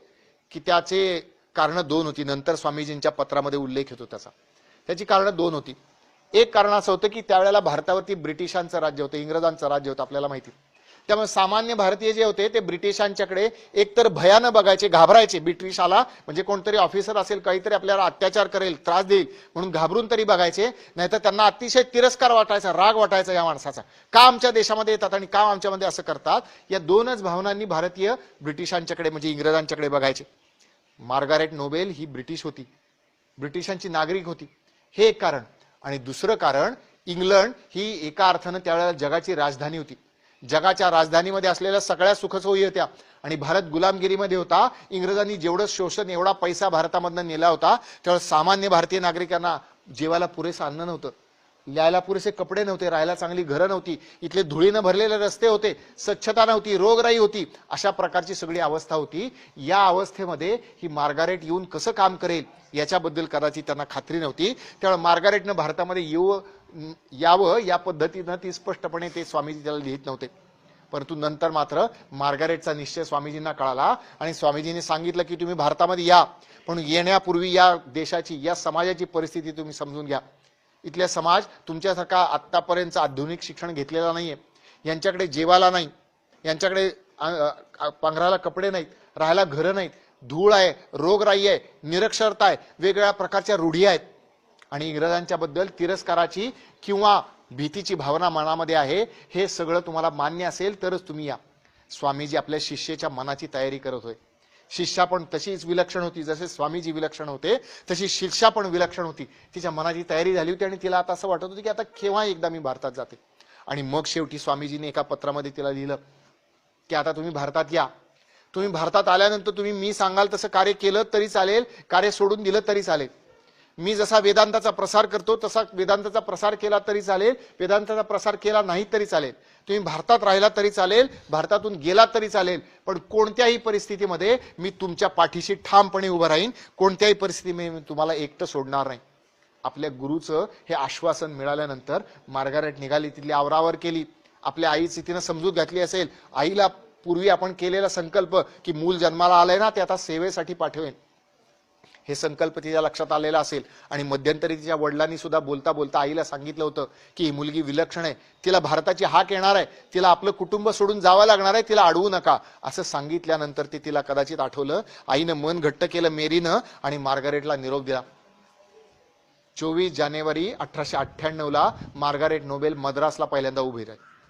की त्याचे कारण 2 होती. नंतर स्वामीजींच्या पत्रामध्ये उल्लेख येतो त्याचा. त्याची कारण 2 होती. एक कारण असं होतं की त्यावेळेला भारतावरती ब्रिटिशांचं राज्य होतं, इंग्रजांचं राज्य होतं, आपल्याला माहिती. त्यामुळे सामान्य भारतीय जे होते ते ब्रिटिशांच्याकडे एकतर भयानं बघायचे, घाबरायचे. ब्रिटिश आला म्हणजे कोणतरी ऑफिसर असेल, काहीतरी आपल्याला अत्याचार करेल, त्रास देईल म्हणून घाबरून तरी बघायचे. नाहीतर त्यांना अतिशय तिरस्कार वाटायचा, राग वाटायचा या माणसाचा. का आमच्या देशामध्ये येतात आणि का आमच्यामध्ये असं करतात? या 2च भावनांनी भारतीय ब्रिटिशांच्याकडे म्हणजे इंग्रजांच्याकडे बघायचे. मार्गारेट नोबेल ही ब्रिटिश होती, ब्रिटिशांची नागरिक होती, हे एक कारण. आणि दुसरं कारण, इंग्लंड ही एका अर्थानं त्यावेळेला जगाची राजधानी होती. जगाच्या राजधानीमध्ये असलेल्या सगळ्या सुखसोयी होत्या आणि भारत गुलामगिरीमध्ये होता. इंग्रजांनी जेवढं शोषण, एवढा पैसा भारतामधनं नेला होता, त्यावेळेस सामान्य भारतीय नागरिकांना जेवायला पुरेसं अन्न नव्हतं, लिहायला पुरेसे कपडे नव्हते, राहायला चांगली घरं नव्हती, इथले धुळीनं भरलेले रस्ते होते, स्वच्छता नव्हती, रोगराई होती, अशा प्रकारची सगळी अवस्था होती. या अवस्थेमध्ये ही मार्गारेट येऊन कसं काम करेल याच्याबद्दल कदाचित त्यांना खात्री नव्हती. त्यामुळे मार्गारेटनं भारतामध्ये यावं या पद्धतीनं ती स्पष्टपणे ते स्वामीजी त्याला लिहित नव्हते. परंतु नंतर मात्र मार्गारेटचा निश्चय स्वामीजींना कळाला आणि स्वामीजींनी सांगितलं की तुम्ही भारतामध्ये या, पण येण्यापूर्वी या देशाची, या समाजाची परिस्थिती तुम्ही समजून घ्या. इथल्या समाज तुमच्यासारखा आत्तापर्यंत आधुनिक शिक्षण घेतलेला नाहीये, यांच्याकडे जेवायला नाही, यांच्याकडे पांघरायला कपडे नाहीत, राहायला घरं नाहीत, धूळ आहे, रोगराई आहे, निरक्षरता आहे, वेगवेगळ्या प्रकारच्या रूढी आहेत आणि इंग्रजांच्या बद्दल तिरस्काराची किंवा भीतीची भावना मनामध्ये आहे. हे सगळं तुम्हाला मान्य असेल तरच तुम्ही या. स्वामीजी आपल्या शिष्याच्या मनाची तयारी करत होते. शिष्या पण तशीच विलक्षण होती, जसे स्वामीजी विलक्षण होते तशी शिष्या पण विलक्षण होती. तिच्या मनाची तयारी झाली होती आणि तिला आता असं वाटत होतं की आता केव्हा एकदा मी भारतात जाते. आणि मग शेवटी स्वामीजीने एका पत्रामध्ये तिला लिहिलं की आता तुम्ही भारतात या. तुम्ही भारतात आल्यानंतर तुम्ही मी सांगाल तसं कार्य केलं तरी चालेल, कार्य सोडून दिलं तरी चालेल. मी जसा वेदांताचा प्रसार करतो तसा वेदांताचा प्रसार केला तरी चालेल, वेदांताचा प्रसार केला नाही तरी चालेल. तुम्ही भारतात राहिला तरी चालेल, भारतातून गेला तरी चालेल, पण कोणत्याही परिस्थितीमध्ये मी तुमच्या पाठीशी ठामपणे उभं राहीन. कोणत्याही परिस्थितीमध्ये मी तुम्हाला एकटं सोडणार नाही. आपल्या गुरुचं हे आश्वासन मिळाल्यानंतर मार्गारेट निघाली, तिथली आवरावर केली. आपल्या आईची तिनं समजूत घातली असेल. आईला पूर्वी आपण केलेला संकल्प की मूल जन्माला आलंय ना ते आता सेवेसाठी पाठवेन, हे संकल्प तिच्या लक्षात आलेला असेल. आणि मध्यंतरी तिच्या वडिलांनी सुद्धा बोलता बोलता आईला सांगितलं होतं की ही मुलगी विलक्षण आहे, तिला भारताची हाक येणार आहे, तिला आपलं कुटुंब सोडून जावं लागणार आहे, तिला अडवू नका. असं सांगितल्यानंतर ते तिला कदाचित आठवलं. आईनं मन घट्ट केलं मेरीनं आणि मार्गारेटला निरोप दिला. 24 जानेवारी 1898ला मार्गारेट नोबेल मद्रासला पहिल्यांदा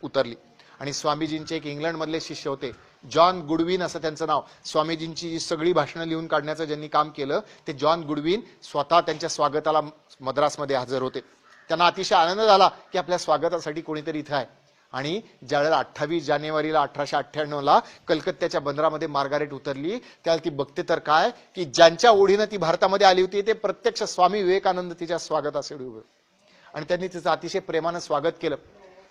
उतरली. आणि स्वामीजींचे एक इंग्लंडमधले शिष्य होते, जॉन गुडविन असं त्यांचं नाव. स्वामीजींची जी सगळी भाषणं लिहून काढण्याचं ज्यांनी काम केलं ते जॉन गुडविन स्वतः त्यांच्या स्वागताला मद्रासमध्ये हजर होते. त्यांना अतिशय आनंद झाला की आपल्या स्वागतासाठी कोणीतरी इथे आहे. आणि ज्यावेळेला 28 जानेवारीला 1898ला कलकत्त्याच्या बंदरामध्ये मार्गारेट उतरली, त्याला ती बघते तर काय की ज्यांच्या ओढीनं ती भारतामध्ये आली होती ते प्रत्यक्ष स्वामी विवेकानंद तिच्या स्वागतासाठी उभे आणि त्यांनी तिचं अतिशय प्रेमानं स्वागत केलं.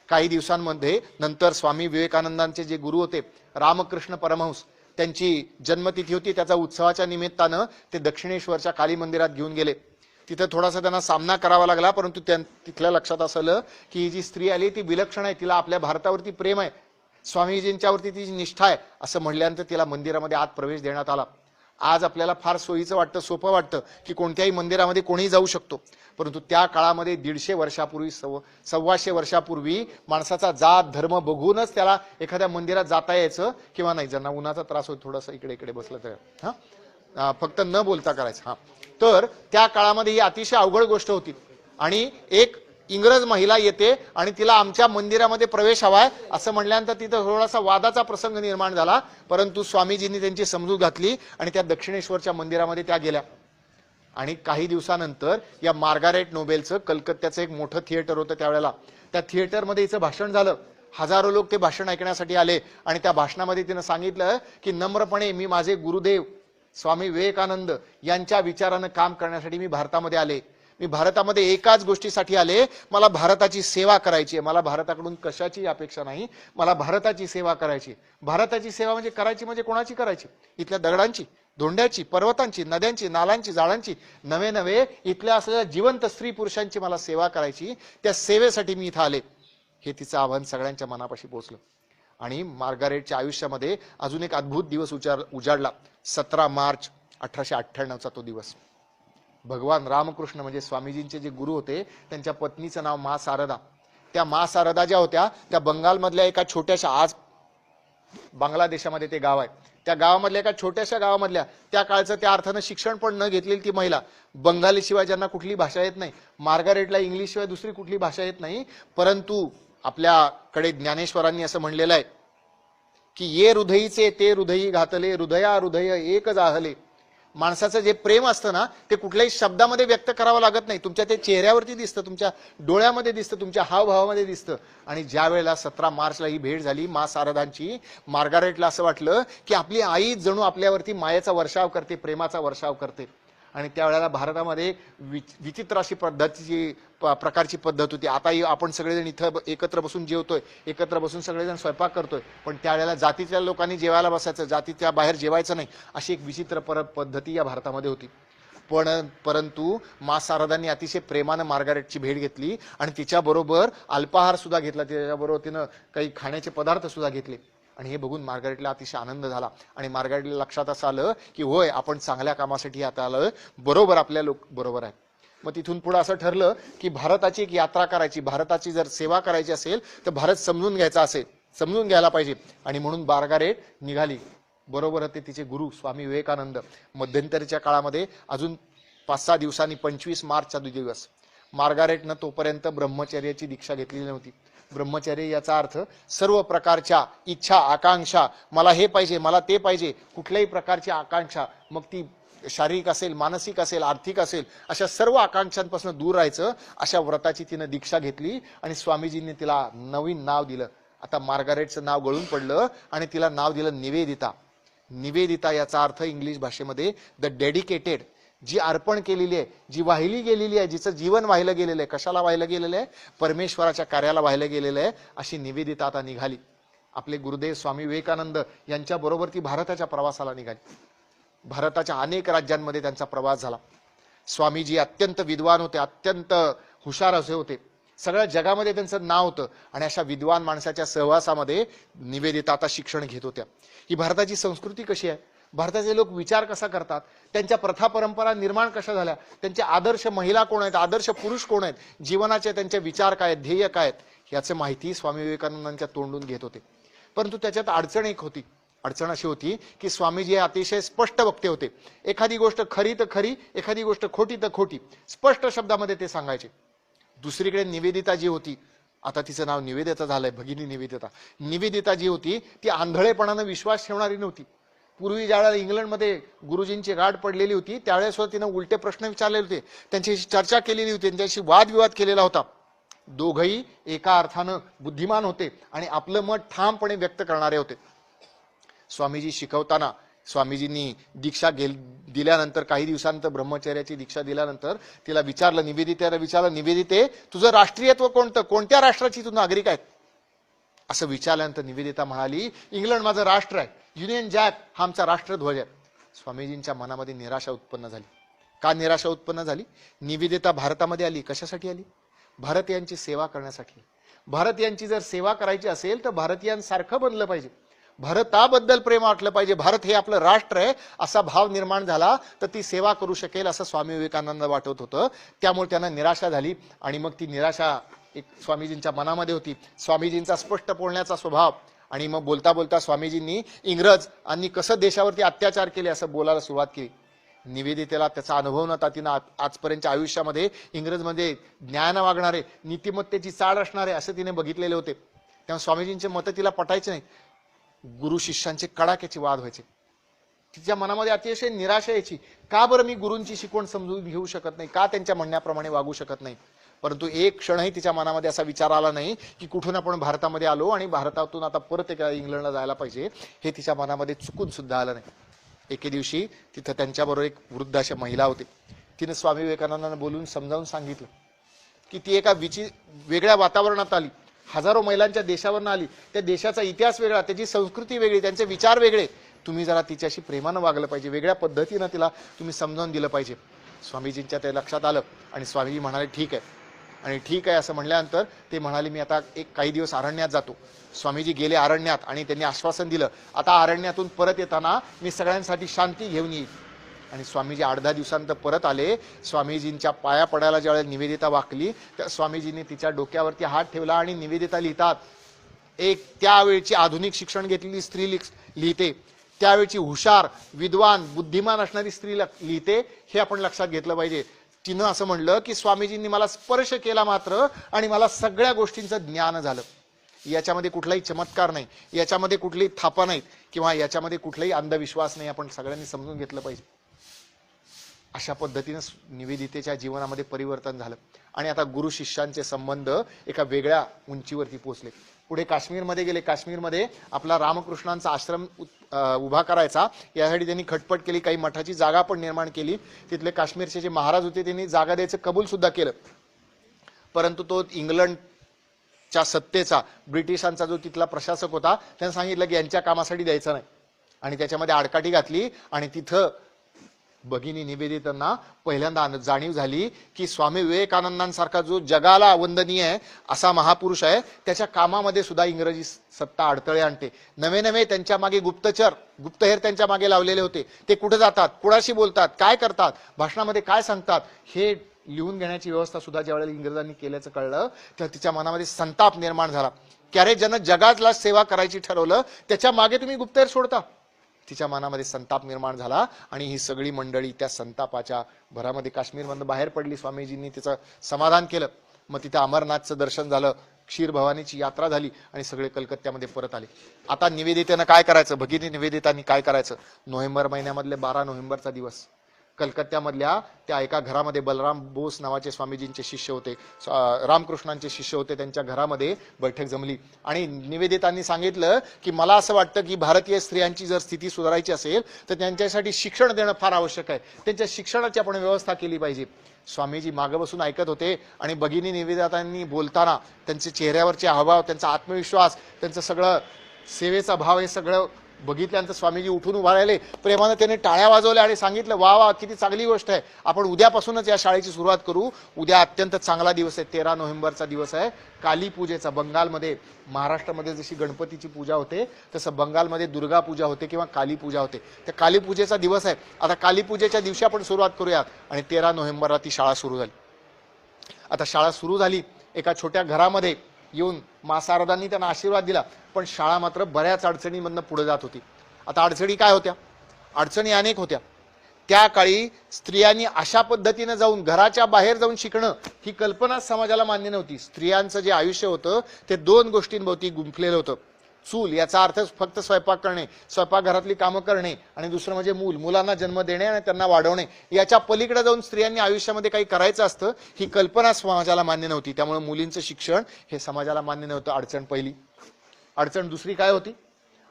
काही दिवसांमध्ये नंतर स्वामी विवेकानंदांचे जे गुरु होते रामकृष्ण परमहंस, त्यांची जन्मतिथी होती. त्याचा उत्सवाच्या निमित्तानं ते दक्षिणेश्वरच्या काली मंदिरात घेऊन गेले. तिथं थोडासा त्यांना सामना करावा लागला, परंतु तिथल्या लक्षात असलं की ही जी स्त्री आली ती विलक्षण आहे, तिला आपल्या भारतावरती प्रेम आहे, स्वामीजींच्यावरती तिची निष्ठा आहे असं म्हणल्यानंतर तिला मंदिरामध्ये आत प्रवेश देण्यात आला. आज आपल्याला फार सोयीचं वाटतं, सोपं वाटतं की कोणत्याही मंदिरामध्ये कोणीही जाऊ शकतो, परंतु त्या काळामध्ये 150 वर्षापूर्वी 125 वर्षापूर्वी माणसाचा जात धर्म बघूनच त्याला एखाद्या मंदिरात जाता यायचं किंवा नाही. ज्यांना उन्हाचा त्रास होतो थोडंसं इकडे इकडे बसलं तर फक्त न बोलता करायचं. तर त्या काळामध्ये ही अतिशय अवघड गोष्ट होती. आणि एक इंग्रज महिला येते आणि तिला आमच्या मंदिरामध्ये प्रवेश हवाय असं म्हणल्यानंतर तिथं थोडासा वादाचा प्रसंग निर्माण झाला, परंतु स्वामीजींनी त्यांची समजूत घातली आणि त्या दक्षिणेश्वरच्या मंदिरामध्ये त्या गेल्या. आणि काही दिवसानंतर या मार्गारेट नोबेलचं कलकत्त्याचं एक मोठं थिएटर होतं त्यावेळेला, त्या थिएटरमध्ये हिचं भाषण झालं. हजारो लोक ते भाषण ऐकण्यासाठी आले आणि त्या भाषणामध्ये तिनं सांगितलं की नम्रपणे मी माझे गुरुदेव स्वामी विवेकानंद यांच्या विचारानं काम करण्यासाठी मी भारतामध्ये आले. मी भारतामध्ये एकाच गोष्टीसाठी आले, मला भारताची सेवा करायची आहे. मला भारताकडून कशाची अपेक्षा नाही, मला भारताची सेवा करायची. भारताची सेवा म्हणजे करायची म्हणजे कोणाची करायची? इथल्या दगडांची, धोंड्याची, पर्वतांची, नद्यांची, नालांची, झाडांची, नवे नवे इथल्या असलेल्या जिवंत स्त्री पुरुषांची मला सेवा करायची. त्या सेवेसाठी मी इथं आले. हे तिचं आव्हान सगळ्यांच्या मनापाशी पोहोचलं. आणि मार्गारेटच्या आयुष्यामध्ये अजून एक अद्भुत दिवस उजाडला. 17 मार्च 1898चा तो दिवस. भगवान रामकृष्ण म्हणजे स्वामीजींचे जे गुरु होते त्यांच्या पत्नीचं नाव मा शारदा. त्या मा शारदा ज्या होत्या त्या बंगालमधल्या एका छोट्याशा, आज बांगलादेशामध्ये ते गाव आहे, त्या गावामधल्या एका छोट्याशा गावामधल्या, त्या काळचं त्या अर्थानं शिक्षण पण न घेतलेली ती महिला, बंगाली शिवाय ज्यांना कुठली भाषा येत नाही, मार्गारेटला इंग्लिश शिवाय दुसरी कुठली भाषा येत नाही, परंतु आपल्याकडे ज्ञानेश्वरांनी असं म्हणलेलं आहे की ये हृदयीचे ते हृदयी घातले, हृदया हृदय एक जाहले. माणसाचं जे प्रेम असतं ना ते कुठल्याही शब्दामध्ये व्यक्त करावं लागत नाही, तुमच्या ते चेहऱ्यावरती दिसतं, तुमच्या डोळ्यामध्ये दिसतं, तुमच्या हावभावामध्ये दिसतं. आणि ज्या वेळेला 17 मार्चला ही भेट झाली मा शारदांची, मार्गारेटला असं वाटलं की आपली आई जणू आपल्यावरती मायेचा वर्षाव करते, प्रेमाचा वर्षाव करते. आणि त्यावेळेला भारतामध्ये विचित्र अशी प्रकारची पद्धत होती. आता आपण सगळेजण इथं एकत्र बसून जेवतोय, एकत्र बसून सगळेजण स्वयंपाक करतोय, पण त्यावेळेला जातीच्या लोकांनी जेवायला बसायचं, जातीच्या बाहेर जेवायचं नाही, अशी एक विचित्र पद्धती या भारतामध्ये होती. परंतु मा शारदांनी अतिशय प्रेमानं मार्गारेटची भेट घेतली आणि तिच्याबरोबर अल्पाहार सुद्धा घेतला, त्याच्याबरोबर तिनं काही खाण्याचे पदार्थ सुद्धा घेतले. आणि हे बघून मार्गारेटला अतिशय आनंद झाला आणि मार्गारेटला लक्षात असं आलं की होय आपण चांगल्या कामासाठी आता आलोय, बरोबर आपल्या लोक बरोबर आहे. मग तिथून पुढे असं ठरलं की भारताची एक यात्रा करायची, भारताची जर सेवा करायची असेल तर भारत समजून घ्यायचा असेल, समजून घ्यायला पाहिजे. आणि म्हणून मार्गारेट निघाली. बरोबर होते तिचे गुरु स्वामी विवेकानंद. मध्यंतरीच्या काळामध्ये अजून 5-6 दिवसांनी 25 मार्चचा दिवस, मार्गारेटनं तोपर्यंत ब्रह्मचर्याची दीक्षा घेतलेली नव्हती. ब्रह्मचर्य याचा अर्थ सर्व प्रकारच्या इच्छा आकांक्षा, मला हे पाहिजे, मला ते पाहिजे, कुठल्याही प्रकारची आकांक्षा, मग ती शारीरिक असेल, मानसिक असेल, आर्थिक असेल, अशा सर्व आकांक्षांपासून दूर राहायचं, अशा व्रताची तिनं दीक्षा घेतली. आणि स्वामीजींनी तिला नवीन नाव दिलं. आता मार्गारेटचं नाव गळून पडलं आणि तिला नाव दिलं निवेदिता. निवेदिता याचा अर्थ इंग्लिश भाषेमध्ये द डेडिकेटेड, जी अर्पण केलेली आहे, जी वाहिली गेलेली आहे, जिचं जीवन वाहिलं गेलेलं आहे. कशाला वाहिलं गेलेलं आहे? परमेश्वराच्या कार्याला वाहिलं गेलेलं आहे. अशी निवेदिता आता निघाली. आपले गुरुदेव स्वामी विवेकानंद यांच्या बरोबर ती भारताच्या प्रवासाला निघाली. भारताच्या अनेक राज्यांमध्ये त्यांचा प्रवास झाला. स्वामीजी अत्यंत विद्वान होते, अत्यंत हुशार असे होते, सगळ्या जगामध्ये त्यांचं नाव होतं. आणि अशा विद्वान माणसाच्या सहवासामध्ये निवेदिता आता शिक्षण घेत होत्या. ही भारताची संस्कृती कशी आहे, भारताचे लोक विचार कसा करतात, त्यांच्या प्रथा परंपरा निर्माण कशा झाल्या, त्यांचे आदर्श महिला कोण आहेत, आदर्श पुरुष कोण आहेत, जीवनाचे त्यांचे विचार काय आहेत, ध्येय काय आहेत, याची माहिती स्वामी विवेकानंदांच्या तोंडून घेत होते. परंतु त्याच्यात अडचण एक होती. अडचण अशी होती की स्वामीजी हे अतिशय स्पष्ट वक्ते होते. एखादी गोष्ट खरी तर खरी, एखादी गोष्ट खोटी तर खोटी, स्पष्ट शब्दामध्ये ते सांगायचे. दुसरीकडे निवेदिता जी होती, आता तिचं नाव निवेदिता झालंय, भगिनी निवेदिता. निवेदिता जी होती ती आंधळेपणानं विश्वास ठेवणारी नव्हती. पूर्वी ज्यावेळेला इंग्लंडमध्ये गुरुजींची गाठ पडलेली होती त्यावेळेस तिनं उलटे प्रश्न विचारलेले होते, त्यांच्याशी चर्चा केलेली होती, त्यांच्याशी वादविवाद केलेला होता. दोघही एका अर्थानं बुद्धिमान होते आणि आपलं मत ठामपणे व्यक्त करणारे होते. स्वामीजी शिकवताना, स्वामीजींनी दीक्षा दिल्यानंतर काही दिवसानंतर ब्रह्मचर्याची दीक्षा दिल्यानंतर तिला विचारलं, निवेदितेला विचारलं, निवेदिते तुझं राष्ट्रीयत्व कोणतं, कोणत्या राष्ट्राची तू नागरिक आहे, असं विचारल्यानंतर निवेदिता म्हणाली, इंग्लंड माझं राष्ट्र आहे, युनियन जॅक हा आमचा राष्ट्रध्वज आहे. स्वामीजींच्या मनामध्ये निराशा उत्पन्न झाली. का निराशा उत्पन्न झाली? निवेदिता भारतामध्ये आली, कशासाठी आली? भारतीयांची सेवा करण्यासाठी. भारतीयांची जर सेवा करायची असेल तर भारतीयांसारखं बनलं पाहिजे, भारताबद्दल प्रेम वाटलं पाहिजे, भारत हे आपलं राष्ट्र आहे असा भाव निर्माण झाला तर ती सेवा करू शकेल असं स्वामी विवेकानंद वाटत होतं. त्यामुळे त्यांना निराशा झाली आणि मग ती निराशा एक स्वामीजींच्या मनामध्ये होती. स्वामीजींचा स्पष्ट बोलण्याचा स्वभाव आणि मग बोलता बोलता स्वामीजींनी इंग्रज आणि कसं देशावरती अत्याचार केले असं बोलायला सुरुवात केली. निवेदितेला त्याचा अनुभव नव्हता. तिनं आजपर्यंतच्या आयुष्यामध्ये इंग्रजमध्ये ज्ञान वागणारे, नीतिमत्तेची चाड असणारे असं तिने बघितलेले होते. तेव्हा स्वामीजींचे मतं तिला पटायचे नाही. गुरु शिष्यांचे कडाक्याचे वाद व्हायचे. तिच्या मनामध्ये अतिशय निराशा यायची, का बरं मी गुरूंची शिकवण समजून घेऊ शकत नाही, का त्यांच्या म्हणण्याप्रमाणे वागू शकत नाही. परंतु एक क्षणही तिच्या मनामध्ये असा विचार आला नाही की कुठून आपण भारतामध्ये आलो आणि भारतातून आता परत एका इंग्लंडला जायला पाहिजे, हे तिच्या मनामध्ये चुकून सुद्धा आलं नाही. एके दिवशी तिथं त्यांच्याबरोबर एक वृद्ध अशा महिला होती. तिने स्वामी विवेकानंदांना बोलून समजावून सांगितलं की ती एका वेगळ्या वातावरणात आली, हजारो महिलांच्या देशावरनं आली, त्या देशाचा इतिहास वेगळा, त्याची संस्कृती वेगळी, त्यांचे विचार वेगळे. तुम्ही जरा तिच्याशी प्रेमानं वागलं पाहिजे, वेगळ्या पद्धतीनं तिला तुम्ही समजावून दिलं पाहिजे. स्वामीजींच्या ते लक्षात आलं आणि स्वामीजी म्हणाले ठीक आहे. आणि ठीक आहे असं म्हणल्यानंतर ते म्हणाले मी आता काही दिवस अरण्यात जातो. स्वामीजी गेले अरण्यात आणि त्यांनी आश्वासन दिलं, आता अरण्यातून परत येताना मी सगळ्यांसाठी शांती घेऊन येईल. आणि स्वामीजी 8-10 दिवसांत परत आले. स्वामीजींच्या पाया पडायला ज्यावेळेला निवेदिता वाकली त्या स्वामीजींनी तिच्या डोक्यावरती हात ठेवला आणि निवेदिता लिहितात, एक त्यावेळची आधुनिक शिक्षण घेतलेली स्त्री लिहिते, त्यावेळची हुशार, विद्वान, बुद्धिमान असणारी स्त्री लिहिते, हे आपण लक्षात घेतलं पाहिजे. तिनं असं म्हणलं की स्वामीजींनी मला स्पर्श केला मात्र आणि मला सगळ्या गोष्टींचं ज्ञान झालं. याच्यामध्ये कुठलाही चमत्कार नाही, याच्यामध्ये कुठलीही थापा नाही किंवा याच्यामध्ये कुठलाही अंधविश्वास नाही, आपण सगळ्यांनी समजून घेतलं पाहिजे. अशा पद्धतीने निवेदितेच्या जीवनामध्ये परिवर्तन झालं आणि आता गुरु शिष्यांचे संबंध एका वेगळ्या उंचीवरती पोहोचले. पुढे काश्मीरमध्ये गेले. काश्मीरमध्ये आपला रामकृष्णांचा आश्रम उभा करायचा यासाठी त्यांनी खटपट केली, काही मठाची जागा पण निर्माण केली. तिथले काश्मीरचे जे महाराज होते त्यांनी जागा द्यायचं कबूल सुद्धा केलं. परंतु तो इंग्लंडच्या सत्तेचा, ब्रिटिशांचा जो तिथला प्रशासक होता त्याने सांगितलं की यांच्या कामासाठी द्यायचं नाही आणि त्याच्यामध्ये आडकाठी घातली. आणि तिथं भगिनी निवेदितांना पहिल्यांदा जाणीव झाली की स्वामी विवेकानंदांसारखा जो जगाला वंदनीय आहे असा महापुरुष आहे, त्याच्या कामामध्ये सुद्धा इंग्रजी सत्ता अडथळे आणते. नवे नवे त्यांच्या मागे गुप्तहेर त्यांच्या मागे लावलेले होते. ते कुठे जातात, कुणाशी बोलतात, काय करतात, भाषणामध्ये काय सांगतात, हे लिहून घेण्याची व्यवस्था सुद्धा ज्यावेळेला इंग्रजांनी केल्याचं कळलं तेव्हा तिच्या मनामध्ये संताप निर्माण झाला की अरे ज्यानं जगाला सेवा करायची ठरवलं त्याच्या मागे तुम्ही गुप्तहेर सोडता. तिच्या मनामध्ये संताप निर्माण झाला आणि ही सगळी मंडळी त्या संतापाच्या भरामध्ये काश्मीरमधून बाहेर पडली. स्वामीजींनी तिचं समाधान केलं. मग तिथे अमरनाथचं दर्शन झालं, क्षीर भवानीची यात्रा झाली आणि सगळे कलकत्त्यामध्ये परत आले. आता निवेदितेनं काय करायचं, भगिनी निवेदितांनी काय करायचं? नोव्हेंबर महिन्यामधले 12 नोव्हेंबरचा दिवस कलकत्त्यामधल्या त्या एका घरामध्ये बलराम बोस नावाचे स्वामीजींचे शिष्य होते, रामकृष्णांचे शिष्य होते, त्यांच्या घरामध्ये बैठक जमली आणि निवेदितांनी सांगितलं की मला असं वाटतं की भारतीय स्त्रियांची जर स्थिती सुधारायची असेल तर त्यांच्यासाठी शिक्षण देणं फार आवश्यक आहे, त्यांच्या शिक्षणाची आपण व्यवस्था केली पाहिजे. स्वामीजी मागे बसून ऐकत होते आणि भगिनी निवेदितांनी बोलताना त्यांचे चेहऱ्यावरचे हावभाव, त्यांचा आत्मविश्वास, त्यांचं सगळं सेवेचा भाव हे सगळं बघितल्यानंतर स्वामीजी उठून उभा राहिले. प्रेमाने त्याने टाळ्या वाजवल्या आणि सांगितलं, वा वा, किती चांगली गोष्ट आहे, आपण उद्यापासूनच या शाळेची सुरुवात करू. उद्या अत्यंत चांगला दिवस आहे, 13 नोव्हेंबरचा दिवस आहे, काली पूजेचा. बंगालमध्ये, महाराष्ट्रामध्ये जशी गणपतीची पूजा होते तसं बंगालमध्ये दुर्गा पूजा होते किंवा काली पूजा होते. त्या काली पूजेचा दिवस आहे. आता काली पूजेच्या दिवशी आपण सुरुवात करूयात आणि 13 नोव्हेंबरला ती शाळा सुरू झाली. आता शाळा सुरू झाली. एका छोट्या घरामध्ये येऊन मा शारदांनी त्यांना आशीर्वाद दिला, पण शाळा मात्र बऱ्याच अडचणींमधनं पुढे जात होती. आता अडचणी काय होत्या? अडचणी अनेक होत्या. त्या काळी स्त्रियांनी अशा पद्धतीने जाऊन घराच्या बाहेर जाऊन शिकणं ही कल्पनाच समाजाला मान्य नव्हती. स्त्रियांचं जे आयुष्य होतं ते दोन गोष्टींभोवती गुंफलेलं होतं. चूल याचा अर्थ फक्त स्वयंपाक करणे, स्वयंपाकघरातली कामं करणे, आणि दुसरं म्हणजे मुलांना जन्म देणे आणि त्यांना वाढवणे. याच्या पलीकडे जाऊन स्त्रियांनी आयुष्यामध्ये काही करायचं असतं ही कल्पना समाजाला मान्य नव्हती. त्यामुळे मुलींचं शिक्षण हे समाजाला मान्य नव्हतं. अडचण पहिली. अडचण दुसरी काय होती?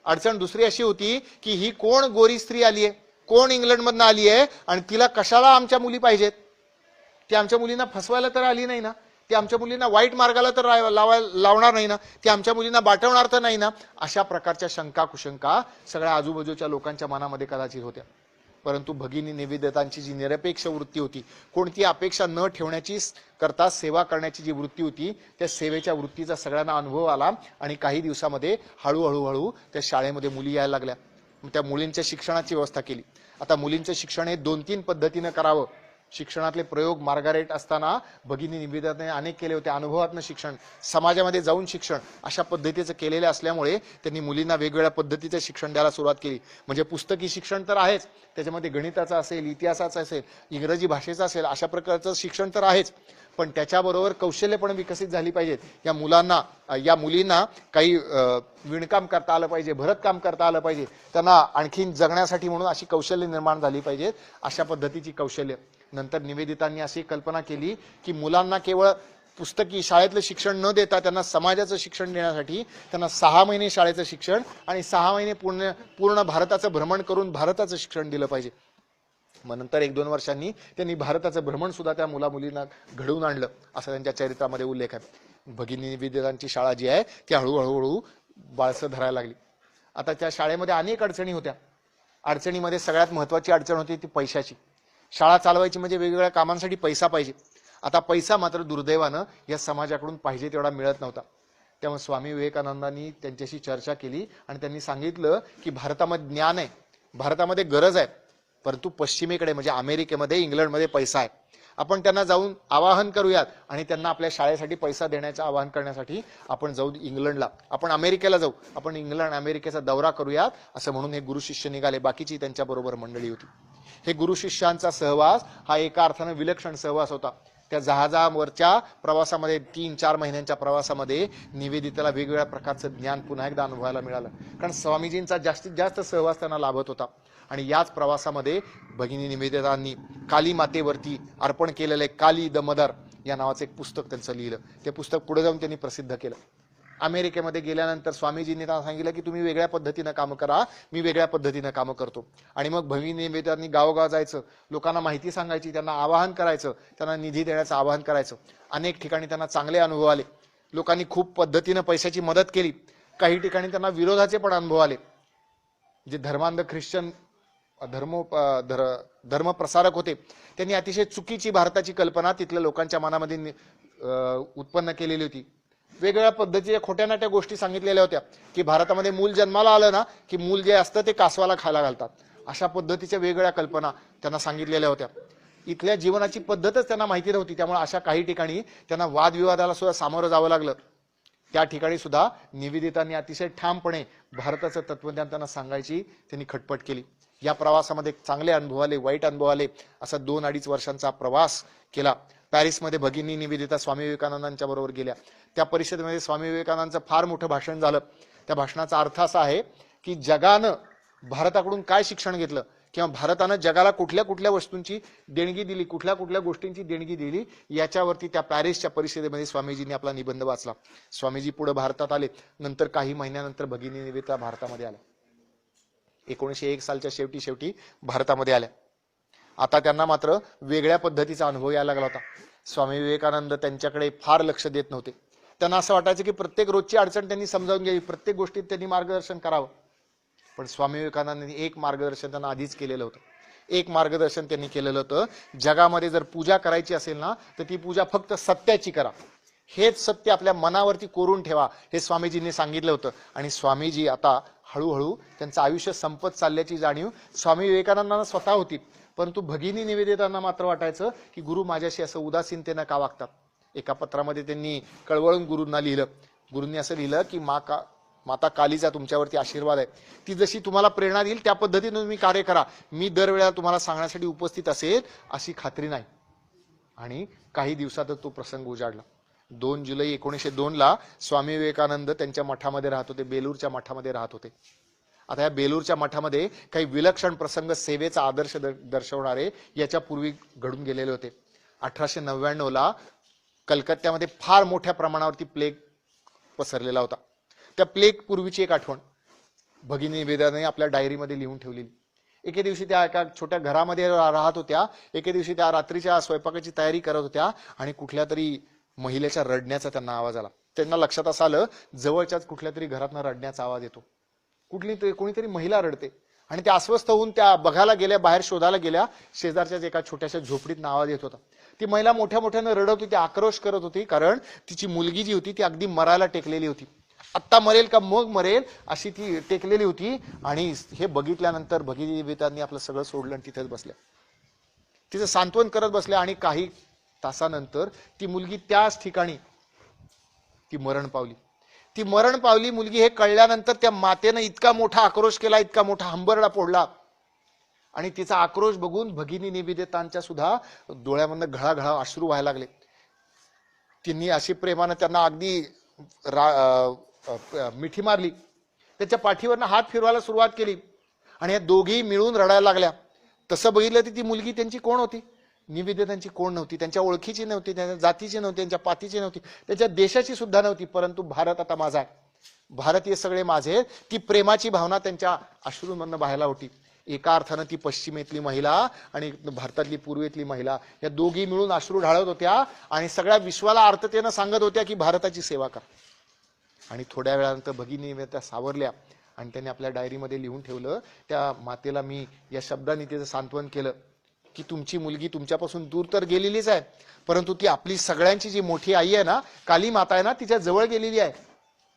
अडचण दुसरी अशी होती की ही कोण गोरी स्त्री आली आहे, कोण इंग्लंडमधनं आली आहे, आणि तिला कशाला आमच्या मुली पाहिजेत? ती आमच्या मुलींना फसवायला तर आली नाही ना, ती आमच्या मुलींना वाईट मार्गाला तर लावणार नाही ना, ती आमच्या मुलींना बाटवणार तर नाही ना. अशा प्रकारच्या शंका कुशंका सगळ्या आजूबाजूच्या लोकांच्या मनामध्ये कदाचित होत्या. परंतु भगिनी निवेदितांची जी निरपेक्ष वृत्ती होती, कोणती अपेक्षा न ठेवण्याची करता सेवा करण्याची जी वृत्ती होती, त्या सेवेच्या वृत्तीचा सगळ्यांना अनुभव आला. आणि काही दिवसामध्ये हळूहळू त्या शाळेमध्ये मुली यायला लागल्या. त्या मुलींच्या शिक्षणाची व्यवस्था केली. आता मुलींचं शिक्षण हे 2-3 पद्धतीनं करावं. शिक्षणातले प्रयोग मार्गारेट असताना भगिनी निवेदिताने अनेक केले होते. अनुभवातनं शिक्षण, समाजामध्ये जाऊन शिक्षण, अशा पद्धतीचं केलेले असल्यामुळे त्यांनी मुलींना वेगवेगळ्या पद्धतीचं शिक्षण द्यायला सुरुवात केली. म्हणजे पुस्तकी शिक्षण तर आहेच, त्याच्यामध्ये गणिताचं असेल, इतिहासाचं असेल, इंग्रजी भाषेचं असेल, अशा प्रकारचं शिक्षण तर आहेच. पण त्याच्याबरोबर कौशल्य पण विकसित झाली पाहिजेत. या मुलींना काही विणकाम करता आलं पाहिजे, भरतकाम करता आलं पाहिजे, त्यांना आणखीन जगण्यासाठी म्हणून अशी कौशल्य निर्माण झाली पाहिजेत. अशा पद्धतीची कौशल्य. नंतर निवेदितांनी अशी कल्पना केली की मुलांना केवळ पुस्तकी शाळेतलं शिक्षण न देता त्यांना समाजाचं शिक्षण देण्यासाठी त्यांना 6 महिने शाळेचं शिक्षण आणि 6 महिने पूर्ण भारताचं भ्रमण करून भारताचं शिक्षण दिलं पाहिजे. मग नंतर 1-2 वर्षांनी त्यांनी भारताचं भ्रमण सुद्धा त्या मुलींना घडवून आणलं, असा त्यांच्या चरित्रामध्ये उल्लेख आहे. भगिनी निवेदितांची शाळा जी आहे ती हळूहळू बाळसं धरायला लागली. आता त्या शाळेमध्ये अनेक अडचणी होत्या. अडचणीमध्ये सगळ्यात महत्वाची अडचण होती ती पैशाची. शाळा चालवायची म्हणजे वेगवेगळ्या कामांसाठी पैसा पाहिजे. आता पैसा मात्र दुर्दैवानं या समाजाकडून पाहिजे तेवढा मिळत नव्हता. त्यामुळे स्वामी विवेकानंदांनी त्यांच्याशी चर्चा केली आणि त्यांनी सांगितलं की भारतामध्ये ज्ञान आहे, भारतामध्ये गरज आहे, परंतु पश्चिमेकडे म्हणजे अमेरिकेमध्ये, इंग्लंडमध्ये पैसा आहे. आपण त्यांना जाऊन आवाहन करूयात आणि त्यांना आपल्या शाळेसाठी पैसा देण्याचं आवाहन करण्यासाठी आपण जाऊ इंग्लंडला, आपण अमेरिकेला जाऊ, आपण इंग्लंड अमेरिकेचा दौरा करूयात, असं म्हणून हे गुरु शिष्य निघाले. बाकीची त्यांच्याबरोबर मंडळी होती. हे गुरु शिष्यांचा सहवास हा एका अर्थानं विलक्षण सहवास होता. त्या जहाजावरच्या प्रवासामध्ये 3-4 महिन्यांच्या प्रवासामध्ये निवेदितेला वेगवेगळ्या प्रकारचं ज्ञान पुन्हा एकदा अनुभवायला मिळालं. कारण स्वामीजींचा जास्तीत जास्त सहवास त्यांना लाभत होता. आणि याच प्रवासामध्ये भगिनी निवेदितांनी काली मातेवरती अर्पण केलेलं काली द मदर या नावाचं एक पुस्तक त्यांचं लिहिलं. ते पुस्तक पुढे जाऊन त्यांनी प्रसिद्ध केलं. अमेरिकेमध्ये गेल्यानंतर स्वामीजींनी त्यांना सांगितलं की तुम्ही वेगळ्या पद्धतीनं कामं करा, मी वेगळ्या पद्धतीनं कामं करतो. आणि मग भगिनी निवेदितांनी गावोगाव जायचं, लोकांना माहिती सांगायची, त्यांना आवाहन करायचं, त्यांना निधी देण्याचं आवाहन करायचं. अनेक ठिकाणी त्यांना चांगले अनुभव आले. लोकांनी खूप पद्धतीनं पैशाची मदत केली. काही ठिकाणी त्यांना विरोधाचे पण अनुभव आले. जे धर्मांध ख्रिश्चन धर्म प्रसारक होते त्यांनी अतिशय चुकीची भारताची कल्पना तिथल्या लोकांच्या मनामध्ये उत्पन्न केलेली होती. वेगवेगळ्या पद्धतीच्या खोट्या नाट्या गोष्टी सांगितलेल्या होत्या की भारतामध्ये मूल जन्माला आलं ना की मूल जे असतं ते कासवाला खायला घालतात. अशा पद्धतीच्या वेगवेगळ्या कल्पना त्यांना सांगितलेल्या होत्या. इथल्या जीवनाची पद्धतच त्यांना माहिती नव्हती. त्यामुळे अशा काही ठिकाणी त्यांना वादविवादाला सुद्धा सामोरं जावं लागलं. त्या ठिकाणी सुद्धा निवेदितांनी अतिशय ठामपणे भारताचं तत्वज्ञान त्यांना सांगायची त्यांनी खटपट केली. या प्रवासामध्ये चांगले अनुभव आले, वाईट अनुभव आले. असा 2-2.5 वर्षांचा प्रवास केला. पॅरिसमध्ये भगिनी निवेदिता स्वामी विवेकानंदांच्या बरोबर गेल्या. त्या परिषदेमध्ये स्वामी विवेकानंदांचं फार मोठं भाषण झालं. त्या भाषणाचा अर्थ असा आहे की जगानं भारताकडून काय शिक्षण घेतलं किंवा भारतानं जगाला कुठल्या कुठल्या वस्तूंची देणगी दिली, कुठल्या कुठल्या गोष्टींची देणगी दिली, याच्यावरती त्या पॅरिसच्या परिषदेमध्ये स्वामीजींनी आपला निबंध वाचला. स्वामीजी पुढे भारतात आले. नंतर काही महिन्यानंतर भगिनी निवेदिता भारतामध्ये आल्या. 1901 सालच्या शेवटी भारतामध्ये आल्या. आता त्यांना मात्र वेगळ्या पद्धतीचा अनुभव यायला लागला होता. स्वामी विवेकानंद त्यांच्याकडे फार लक्ष देत नव्हते. त्यांना असं वाटायचं की प्रत्येक रोजची अडचण त्यांनी समजावून घ्यावी, प्रत्येक गोष्टीत त्यांनी मार्गदर्शन करावं. पण स्वामी विवेकानंदांनी एक मार्गदर्शन त्यांना आधीच केलेलं होतं. एक मार्गदर्शन त्यांनी केलेलं होतं, जगामध्ये जर पूजा करायची असेल ना तर ती पूजा फक्त सत्याची करा. हेच सत्य आपल्या मनावरती कोरून ठेवा, हे स्वामीजींनी सांगितलं होतं. आणि स्वामीजी आता हळूहळू त्यांचं आयुष्य संपत चालल्याची जाणीव स्वामी विवेकानंदांना स्वतः होती. परंतु भगिनी निवेदितांना मात्र वाटायचं की गुरु माझ्याशी असं उदासीनतेनं का वागतात. एका पत्रामध्ये त्यांनी कळवळून गुरूंना लिहिलं. गुरूंनी असं लिहिलं की माता कालीचा तुमच्यावरती आशीर्वाद आहे. ती जशी तुम्हाला प्रेरणा देईल त्या पद्धतीने तुम्ही कार्य करा. मी दरवेळेला तुम्हाला सांगण्यासाठी उपस्थित असेल अशी खात्री नाही. आणि काही दिवसातच तो प्रसंग उजाडला. 2 जुलै 1902 स्वामी विवेकानंद त्यांच्या मठामध्ये राहत होते, बेलूरच्या मठामध्ये राहत होते. आता या बेलूरच्या मठामध्ये काही विलक्षण प्रसंग, सेवेचा आदर्श दर्शवणारे याच्यापूर्वी घडून गेलेले होते. 1899 कलकत्त्यामध्ये फार मोठ्या प्रमाणावरती प्लेग पसरलेला होता. त्या प्लेग पूर्वीची एक आठवण भगिनी निवेदिताने आपल्या डायरीमध्ये लिहून ठेवलेली. एके दिवशी त्या एका छोट्या घरामध्ये राहत होत्या. एके दिवशी त्या रात्रीच्या स्वयंपाकाची तयारी करत होत्या आणि कुठल्या तरी महिलेच्या रडण्याचा त्यांना आवाज आला. त्यांना लक्षात असं आलं जवळच्याच कुठल्या तरी घरातनं रडण्याचा आवाज येतो. कोणीतरी महिला रडते आणि त्या अस्वस्थ होऊन त्या बघायला गेल्या, बाहेर शोधायला गेल्या. शेजारच्याच एका छोट्याशा झोपडीतनं आवाज येत होता. ती महिला मोठ्या मोठ्यानं रडत होती, आक्रोश करत होती, कारण तिची मुलगी जी होती ती अगदी मरायला टेकलेली होती. आत्ता मरेल का मग मरेल अशी ती टेकलेली होती. आणि हे बघितल्यानंतर भगिनी निवेदितांनी आपलं सगळं सोडलं आणि तिथेच बसल्या. तिचं सांत्वन करत बसल्या आणि काही तासानंतर ती मुलगी त्याच ठिकाणी ती मरण पावली. ती मरण पावली मुलगी हे कळल्यानंतर त्या मातेनं इतका मोठा आक्रोश केला, इतका मोठा हंबरडा फोडला. आणि तिचा आक्रोश बघून भगिनी निवेदितांच्या सुद्धा डोळ्यामधनं घळाघळा अश्रू व्हायला लागले. तिने अशी प्रेमानं त्यांना अगदी मिठी मारली, त्याच्या पाठीवरनं हात फिरवायला सुरुवात केली आणि या दोघी मिळून रडायला लागल्या. तसं बघितलं तर ती मुलगी त्यांची कोण होती? निवेदितांची कोण नव्हती, त्यांच्या ओळखीची नव्हती, त्यांच्या जातीची नव्हती, त्यांच्या पातीची नव्हती, त्यांच्या देशाची सुद्धा नव्हती. परंतु भारत आता माझा आहे, भारतीय सगळे माझे. ती प्रेमाची भावना त्यांच्या अश्रूमधनं व्हायला होती. एका अर्थानं ती पश्चिमेतली महिला आणि भारतातली पूर्वेतली महिला या दोघी मिळून अश्रू ढाळत होत्या आणि सगळ्या विश्वाला आर्ततेनं सांगत होत्या की भारताची सेवा करा. आणि थोड्या वेळानंतर भगिनी निवेदिता सावरल्या आणि त्यांनी आपल्या डायरीमध्ये लिहून ठेवलं. त्या मातेला मी या शब्दांनी तिचं सांत्वन केलं की तुमची मुलगी तुमच्यापासून दूर तर गेलेलीच आहे, परंतु ती आपली सगळ्यांची जी मोठी आई आहे ना, काली माता आहे ना, तिच्या जवळ गेलेली आहे.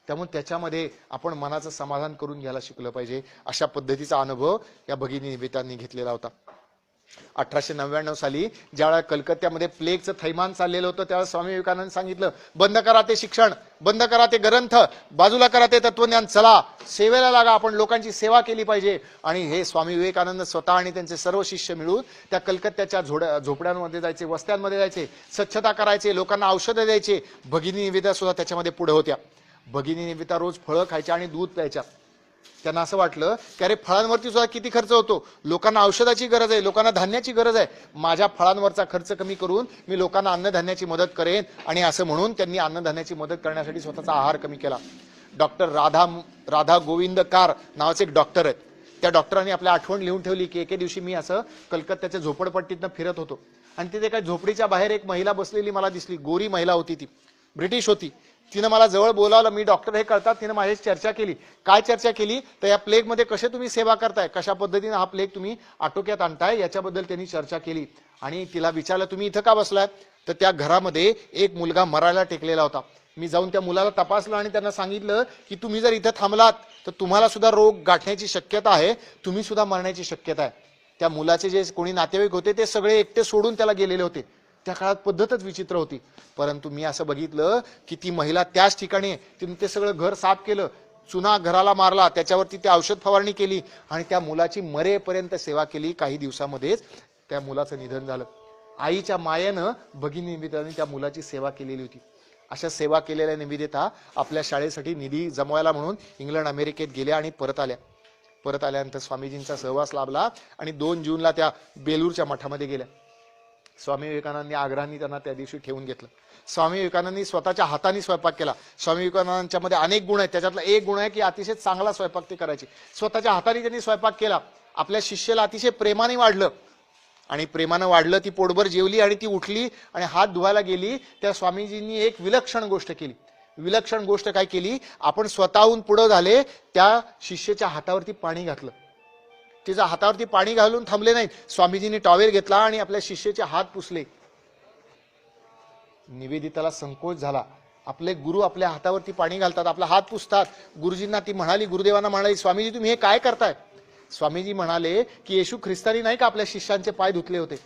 त्यामुळे त्याच्यामध्ये आपण मनाचं समाधान करून घ्यायला शिकलं पाहिजे. अशा पद्धतीचा अनुभव या भगिनी निवेदितांनी घेतलेला होता. 1899 साली ज्यावेळेला कलकत्त्यामध्ये प्लेगचं थैमान चाललेलं होतं त्यावेळेला स्वामी विवेकानंद सांगितलं, बंद करा ते शिक्षण, बंद करा ते ग्रंथ, बाजूला करा ते तत्वज्ञान, चला सेवेला लागा, आपण लोकांची सेवा केली पाहिजे. आणि हे स्वामी विवेकानंद स्वतः आणि त्यांचे सर्व शिष्य मिळून त्या कलकत्त्याच्या झोपड्यांमध्ये जायचे, वस्त्यांमध्ये जायचे, स्वच्छता करायचे, लोकांना औषधं द्यायचे. भगिनी निवेदिता सुद्धा त्याच्यामध्ये पुढे होत्या. भगिनी निवेदिता रोज फळं खायच्या आणि दूध प्यायच्या. त्यांना असं वाटलं की अरे फळांवरती सुद्धा किती खर्च होतो, लोकांना औषधाची गरज आहे, लोकांना धान्याची गरज आहे, माझ्या फळांवरचा खर्च कमी करून मी लोकांना अन्नधान्याची मदत करेन. आणि असं म्हणून त्यांनी अन्नधान्याची मदत करण्यासाठी स्वतःचा आहार कमी केला. डॉक्टर राधा गोविंद कार नावाचे एक डॉक्टर आहेत. त्या डॉक्टरांनी आपल्या आठवण लिहून ठेवली की एके दिवशी मी असं कलकत्त्याच्या झोपडपट्टीतनं फिरत होतो आणि तिथे काय झोपडीच्या बाहेर एक महिला बसलेली मला दिसली. गोरी महिला होती, ती ब्रिटिश होती. तिनं मला जवळ बोलावलं. मी डॉक्टर हे कळतात, तिनं माझ्याशी चर्चा केली. काय चर्चा केली तर या प्लेग मध्ये कसे तुम्ही सेवा करताय, कशा पद्धतीने हा प्लेग तुम्ही आटोक्यात आणताय याच्याबद्दल त्यांनी चर्चा केली. आणि तिला विचारलं तुम्ही इथं का बसलाय, तर त्या घरामध्ये एक मुलगा मरायला टेकलेला होता. मी जाऊन त्या मुलाला तपासलं आणि त्यांना सांगितलं की तुम्ही जर इथं थांबलात तर तुम्हाला सुद्धा रोग गाठण्याची शक्यता आहे, तुम्ही सुद्धा मरण्याची शक्यता आहे. त्या मुलाचे जे कोणी नातेवाईक होते ते सगळे एकटे सोडून त्याला गेलेले होते. त्या काळात पद्धतच विचित्र होती. परंतु मी असं बघितलं की ती महिला त्याच ठिकाणी तिने ते सगळं घर साफ केलं, चुना घराला मारला, त्याच्यावरती ते औषध फवारणी केली आणि त्या मुलाची मरेपर्यंत सेवा केली. काही दिवसामध्येच त्या मुलाचं निधन झालं. आईच्या मायेनं भगिनी निवेदितांनी त्या मुलाची सेवा केलेली होती. अशा सेवा केलेल्या निवेदिता आपल्या शाळेसाठी निधी जमवायला म्हणून इंग्लंड अमेरिकेत गेल्या आणि परत आल्या. परत आल्यानंतर स्वामीजींचा सहवास लाभला आणि 2 जूनला त्या बेलूरच्या मठामध्ये गेल्या. स्वामी विवेकानंदांनी आग्रहाने त्यांना त्या दिवशी ठेवून घेतलं. स्वामी विवेकानंदांनी स्वतःच्या हाताने स्वयंपाक केला. स्वामी विवेकानंदांच्या मध्ये अनेक गुण आहेत, त्याच्यातला एक गुण आहे की अतिशय चांगला स्वयंपाक ते करायचे. स्वतःच्या हाताने त्यांनी स्वयंपाक केला. आपल्या शिष्याला अतिशय प्रेमाने वाढलं आणि प्रेमानं वाढलं. ती पोटभर जेवली आणि ती उठली आणि हात धुवायला गेली. त्या स्वामीजींनी एक विलक्षण गोष्ट केली. विलक्षण गोष्ट काय केली, आपण स्वतःहून पुढे झाले, त्या शिष्याच्या हातावरती पाणी घातलं. तिच्या हातावरती पाणी घालून थांबले नाहीत. स्वामीजींनी टॉवेल घेतला आणि आपल्या शिष्याचे हात पुसले. निवेदिताला संकोच झाला. आपले गुरु आपल्या हातावरती पाणी घालतात, आपला हात पुसतात. गुरुजींना ती म्हणाली, गुरुदेवांना म्हणाली, स्वामीजी तुम्ही हे काय करताय? स्वामीजी म्हणाले की येशू ख्रिस्तानी नाही का आपल्या शिष्यांचे पाय धुतले होते.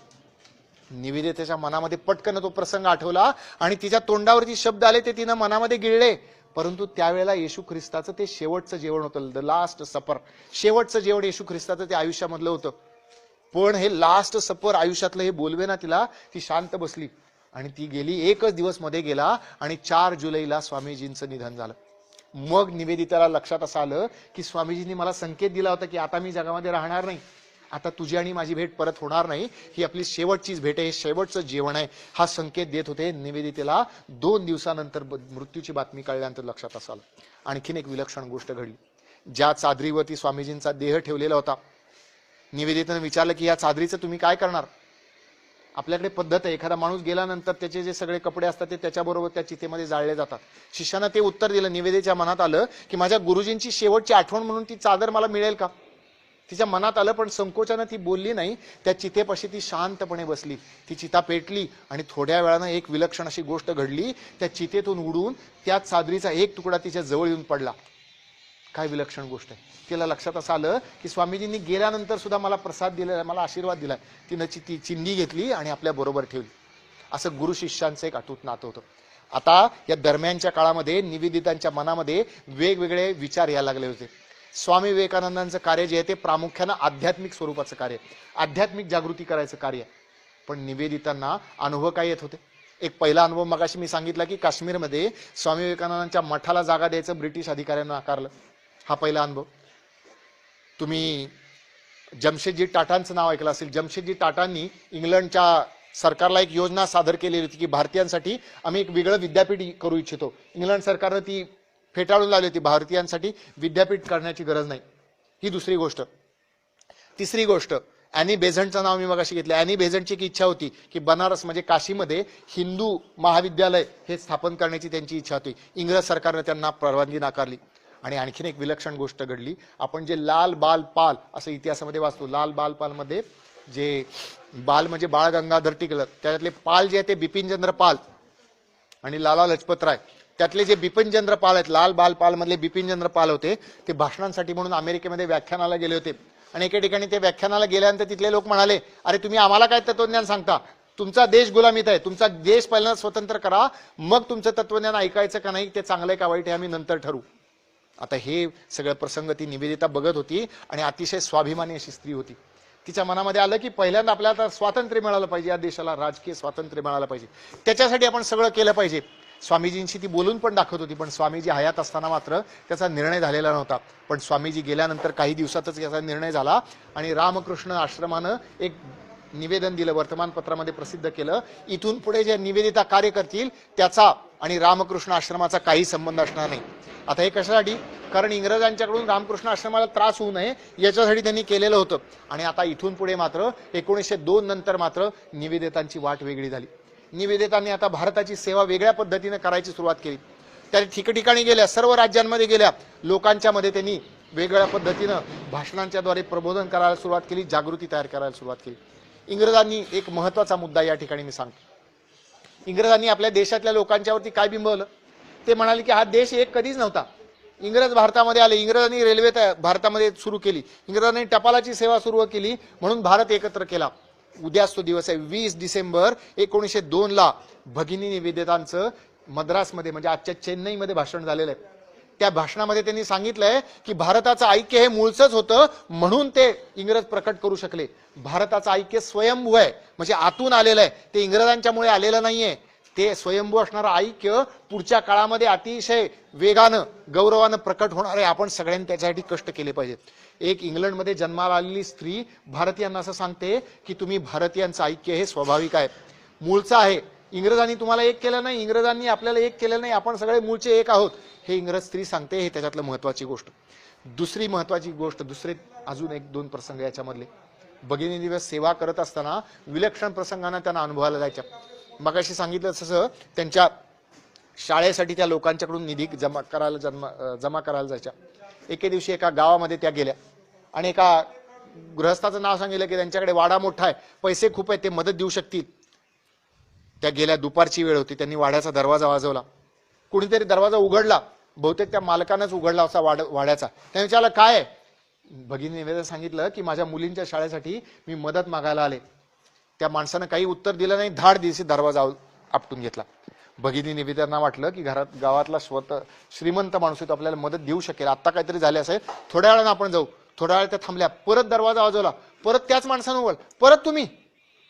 निवेदितेच्या मनामध्ये पटकन तो प्रसंग आठवला आणि तिच्या तोंडावरती शब्द आले ते तिनं मनामध्ये गिळले. परंतु त्यावेळेला येशू ख्रिस्ताचं ते शेवटचं जेवण होतं, द लास्ट सपर. शेवटचं जेवण येशू ख्रिस्ताचं ते आयुष्यामधलं होतं. पण हे लास्ट सपर आयुष्यातलं हे बोलवे ना तिला, ती शांत बसली आणि ती गेली. एकच दिवस मध्ये गेला आणि 4 जुलैला स्वामीजींचं निधन झालं. मग निवेदिताला लक्षात असं आलं की स्वामीजींनी मला संकेत दिला होता की आता मी जगामध्ये राहणार नाही, आता तुझी आणि माझी भेट परत होणार नाही, ही आपली शेवटचीच भेट आहे, हे शेवटचं जेवण आहे, हा संकेत देत होते. निवेदितेला 2 दिवसानंतर मृत्यूची बातमी कळल्यानंतर लक्षात असं आलं. आणखीन एक विलक्षण गोष्ट घडली. ज्या चादरीवरती स्वामीजींचा देह ठेवलेला होता, निवेदितेने विचारलं की या चादरीचं तुम्ही काय करणार. आपल्याकडे पद्धत आहे, एखादा माणूस गेल्यानंतर त्याचे जे सगळे कपडे असतात ते त्याच्याबरोबर त्या चितेमध्ये जाळले जातात. शिष्यानं ते उत्तर दिलं. निवेदितेच्या मनात आलं की माझ्या गुरुजींची शेवटची आठवण म्हणून ती चादर मला मिळेल का. तिच्या मनात आलं, पण संकोचानं ती बोलली नाही. त्या चितेपाशी ती शांतपणे बसली. ती चिता पेटली आणि थोड्या वेळानं एक विलक्षण अशी गोष्ट घडली. त्या चितेतून उडून त्या चादरीचा एक तुकडा तिच्या जवळ येऊन पडला. काय विलक्षण गोष्ट आहे. तिला लक्षात असं आलं की स्वामीजींनी गेल्यानंतर सुद्धा मला प्रसाद दिलेला, मला आशीर्वाद दिलाय. तिनं ती चिंदी घेतली आणि आपल्या बरोबर ठेवली. असं गुरु शिष्यांचं एक अटूट नातं होतं. आता या दरम्यानच्या काळामध्ये निवेदितांच्या मनामध्ये वेगवेगळे विचार यायला लागले होते. स्वामी विवेकानंदांचं कार्य जे आहे ते प्रामुख्यानं आध्यात्मिक स्वरूपाचं कार्य, आध्यात्मिक जागृती करायचं कार्य. पण निवेदितांना अनुभव काय येत होते. एक पहिला अनुभव मगाशी मी सांगितला की काश्मीरमध्ये स्वामी विवेकानंदांच्या मठाला जागा द्यायचं ब्रिटिश अधिकाऱ्यांना नाकारलं. हा पहिला अनुभव. तुम्ही जमशेदजी टाटांचं नाव ऐकलं असेल. जमशेदजी टाटांनी इंग्लंडच्या सरकारला एक योजना सादर केलेली होती की भारतीयांसाठी आम्ही एक वेगळं विद्यापीठ करू इच्छितो. इंग्लंड सरकारनं ती फेटाळून लावली होती. भारतीयांसाठी विद्यापीठ करण्याची गरज नाही. ही दुसरी गोष्ट. तिसरी गोष्ट, अॅनी बेझंटचं नाव मी मगाशी घेतलं. अॅनी बेझंटची एक इच्छा होती की बनारस म्हणजे काशीमध्ये हिंदू महाविद्यालय हे स्थापन करण्याची त्यांची इच्छा होती. इंग्रज सरकारने त्यांना परवानगी नाकारली. आणि आणखीन एक विलक्षण गोष्ट घडली. आपण जे लाल बाल पाल असं इतिहासामध्ये वाचतो. लाल बाल पाल मध्ये जे बाल म्हणजे बाळ गंगाधर टिळक, त्यातले पाल जे आहे ते बिपिनचंद्र पाल आणि लाला लजपत राय. त्यातले जे बिपिनचंद्र पाल आहेत, लाल बाल पाल मधले बिपिनचंद्र पाल होते, ते भाषणांसाठी म्हणून अमेरिकेमध्ये व्याख्यानाला गेले होते. आणि एके ठिकाणी ते व्याख्यानाला गेल्यानंतर तिथले लोक म्हणाले, अरे तुम्ही आम्हाला काय तत्वज्ञान सांगता, तुमचा देश गुलामीत आहे, तुमचा देश पहिल्यांदा स्वतंत्र करा, मग तुमचं तत्वज्ञान ऐकायचं का नाही, ते चांगलं का वाईट आहे आम्ही नंतर ठरवू. आता हे सगळं प्रसंग ती निवेदिता बघत होती आणि अतिशय स्वाभिमानी अशी स्त्री होती. तिच्या मनामध्ये आलं की पहिल्यांदा आपल्याला स्वातंत्र्य मिळालं पाहिजे, या देशाला राजकीय स्वातंत्र्य मिळालं पाहिजे, त्याच्यासाठी आपण सगळं केलं पाहिजे. स्वामीजींशी ती बोलून पण दाखवत होती. पण स्वामीजी हयात असताना मात्र त्याचा निर्णय झालेला नव्हता. पण स्वामीजी गेल्यानंतर काही दिवसातच याचा निर्णय झाला आणि रामकृष्ण आश्रमानं एक निवेदन दिलं, वर्तमानपत्रामध्ये प्रसिद्ध केलं. इथून पुढे जे निवेदिता कार्य करतील त्याचा आणि रामकृष्ण आश्रमाचा काही संबंध असणार नाही. आता हे कशासाठी, कारण इंग्रजांच्याकडून रामकृष्ण आश्रमाला त्रास होऊ नये याच्यासाठी त्यांनी केलेलं होतं. आणि आता इथून पुढे मात्र 1902 नंतर मात्र निवेदितांची वाट वेगळी झाली. निवेदितांनी आता भारताची सेवा वेगळ्या पद्धतीने करायची सुरुवात केली. त्या ठिकठिकाणी गेल्या, सर्व राज्यांमध्ये गेल्या, लोकांच्या मध्ये त्यांनी वेगळ्या पद्धतीनं भाषणांच्या द्वारे प्रबोधन करायला सुरुवात केली, जागृती तयार करायला सुरुवात केली. इंग्रजांनी एक महत्वाचा मुद्दा या ठिकाणी मी सांगतो. इंग्रजांनी आपल्या देशातल्या लोकांच्यावरती काय बिंबवलं, ते म्हणाले की हा देश एक कधीच नव्हता. इंग्रज भारतामध्ये आले, इंग्रजांनी रेल्वे भारतामध्ये सुरू केली, इंग्रजांनी टपालाची सेवा सुरू केली, म्हणून भारत एकत्र केला. उद्याच तो दिवस आहे. 20 डिसेंबर 1902 ला भगिनी निवेदितांचं मद्रासमध्ये म्हणजे आजच्या चेन्नईमध्ये भाषण झालेलं आहे. त्या भाषणामध्ये त्यांनी सांगितलंय की भारताचं ऐक्य हे मूळचंच होतं, म्हणून ते इंग्रज प्रकट करू शकले. भारताचं ऐक्य स्वयंभू आहे, म्हणजे आतून आलेलं आहे, ते इंग्रजांच्यामुळे आलेलं नाहीये. ते स्वयंभू असणारं ऐक्य पुढच्या काळामध्ये अतिशय वेगानं गौरवानं प्रकट होणार आहे. आपण सगळ्यांनी त्याच्यासाठी कष्ट केले पाहिजेत. एक इंग्लंडमध्ये जन्माला आलेली स्त्री भारतीयांना असं सांगते की तुम्ही भारतीयांचं ऐक्य हे स्वाभाविक आहे, मूळचं आहे. इंग्रजांनी तुम्हाला एक केलं नाही, इंग्रजांनी आपल्याला एक केलं नाही, आपण सगळे मूळचे एक आहोत, हे इंग्रज स्त्री सांगते. हे त्याच्यातलं महत्वाची गोष्ट. दुसरी महत्वाची गोष्ट, दुसरे अजून 1-2 प्रसंग याच्यामधले. भगिनी दिवस सेवा करत असताना विलक्षण प्रसंगांना त्यांना अनुभवायला जायच्या. मगाशी सांगितलं तसं त्यांच्या शाळेसाठी त्या लोकांच्याकडून निधी जमा करायला जायच्या. एके दिवशी एका गावामध्ये त्या गेल्या आणि एका गृहस्थाचं नाव सांगितलं की त्यांच्याकडे वाडा मोठा आहे, पैसे खूप आहेत, ते मदत देऊ शकतील. त्या गेल्या, दुपारची वेळ होती. त्यांनी वाड्याचा दरवाजा वाजवला. कुणीतरी दरवाजा उघडला, बहुतेक त्या मालकानंच उघडला असा वाड्याचा. त्याने विचारलं काय आहे. भगिनी निवेदिता सांगितलं की माझ्या मुलींच्या शाळेसाठी मी मदत मागायला आले. त्या माणसानं काही उत्तर दिलं नाही, धाड दिवशी दरवाजा आपटून घेतला. भगिनी निवेदितांना वाटलं की गावातला स्वतः श्रीमंत माणूस आहे तो आपल्याला मदत देऊ शकेल. आता काहीतरी झाले असेल, थोड्या वेळानं आपण जाऊ. थोड्या वेळ त्या थांबल्या, परत दरवाजा वाजवला, परत त्याच माणसानं उघड, परत तुम्ही,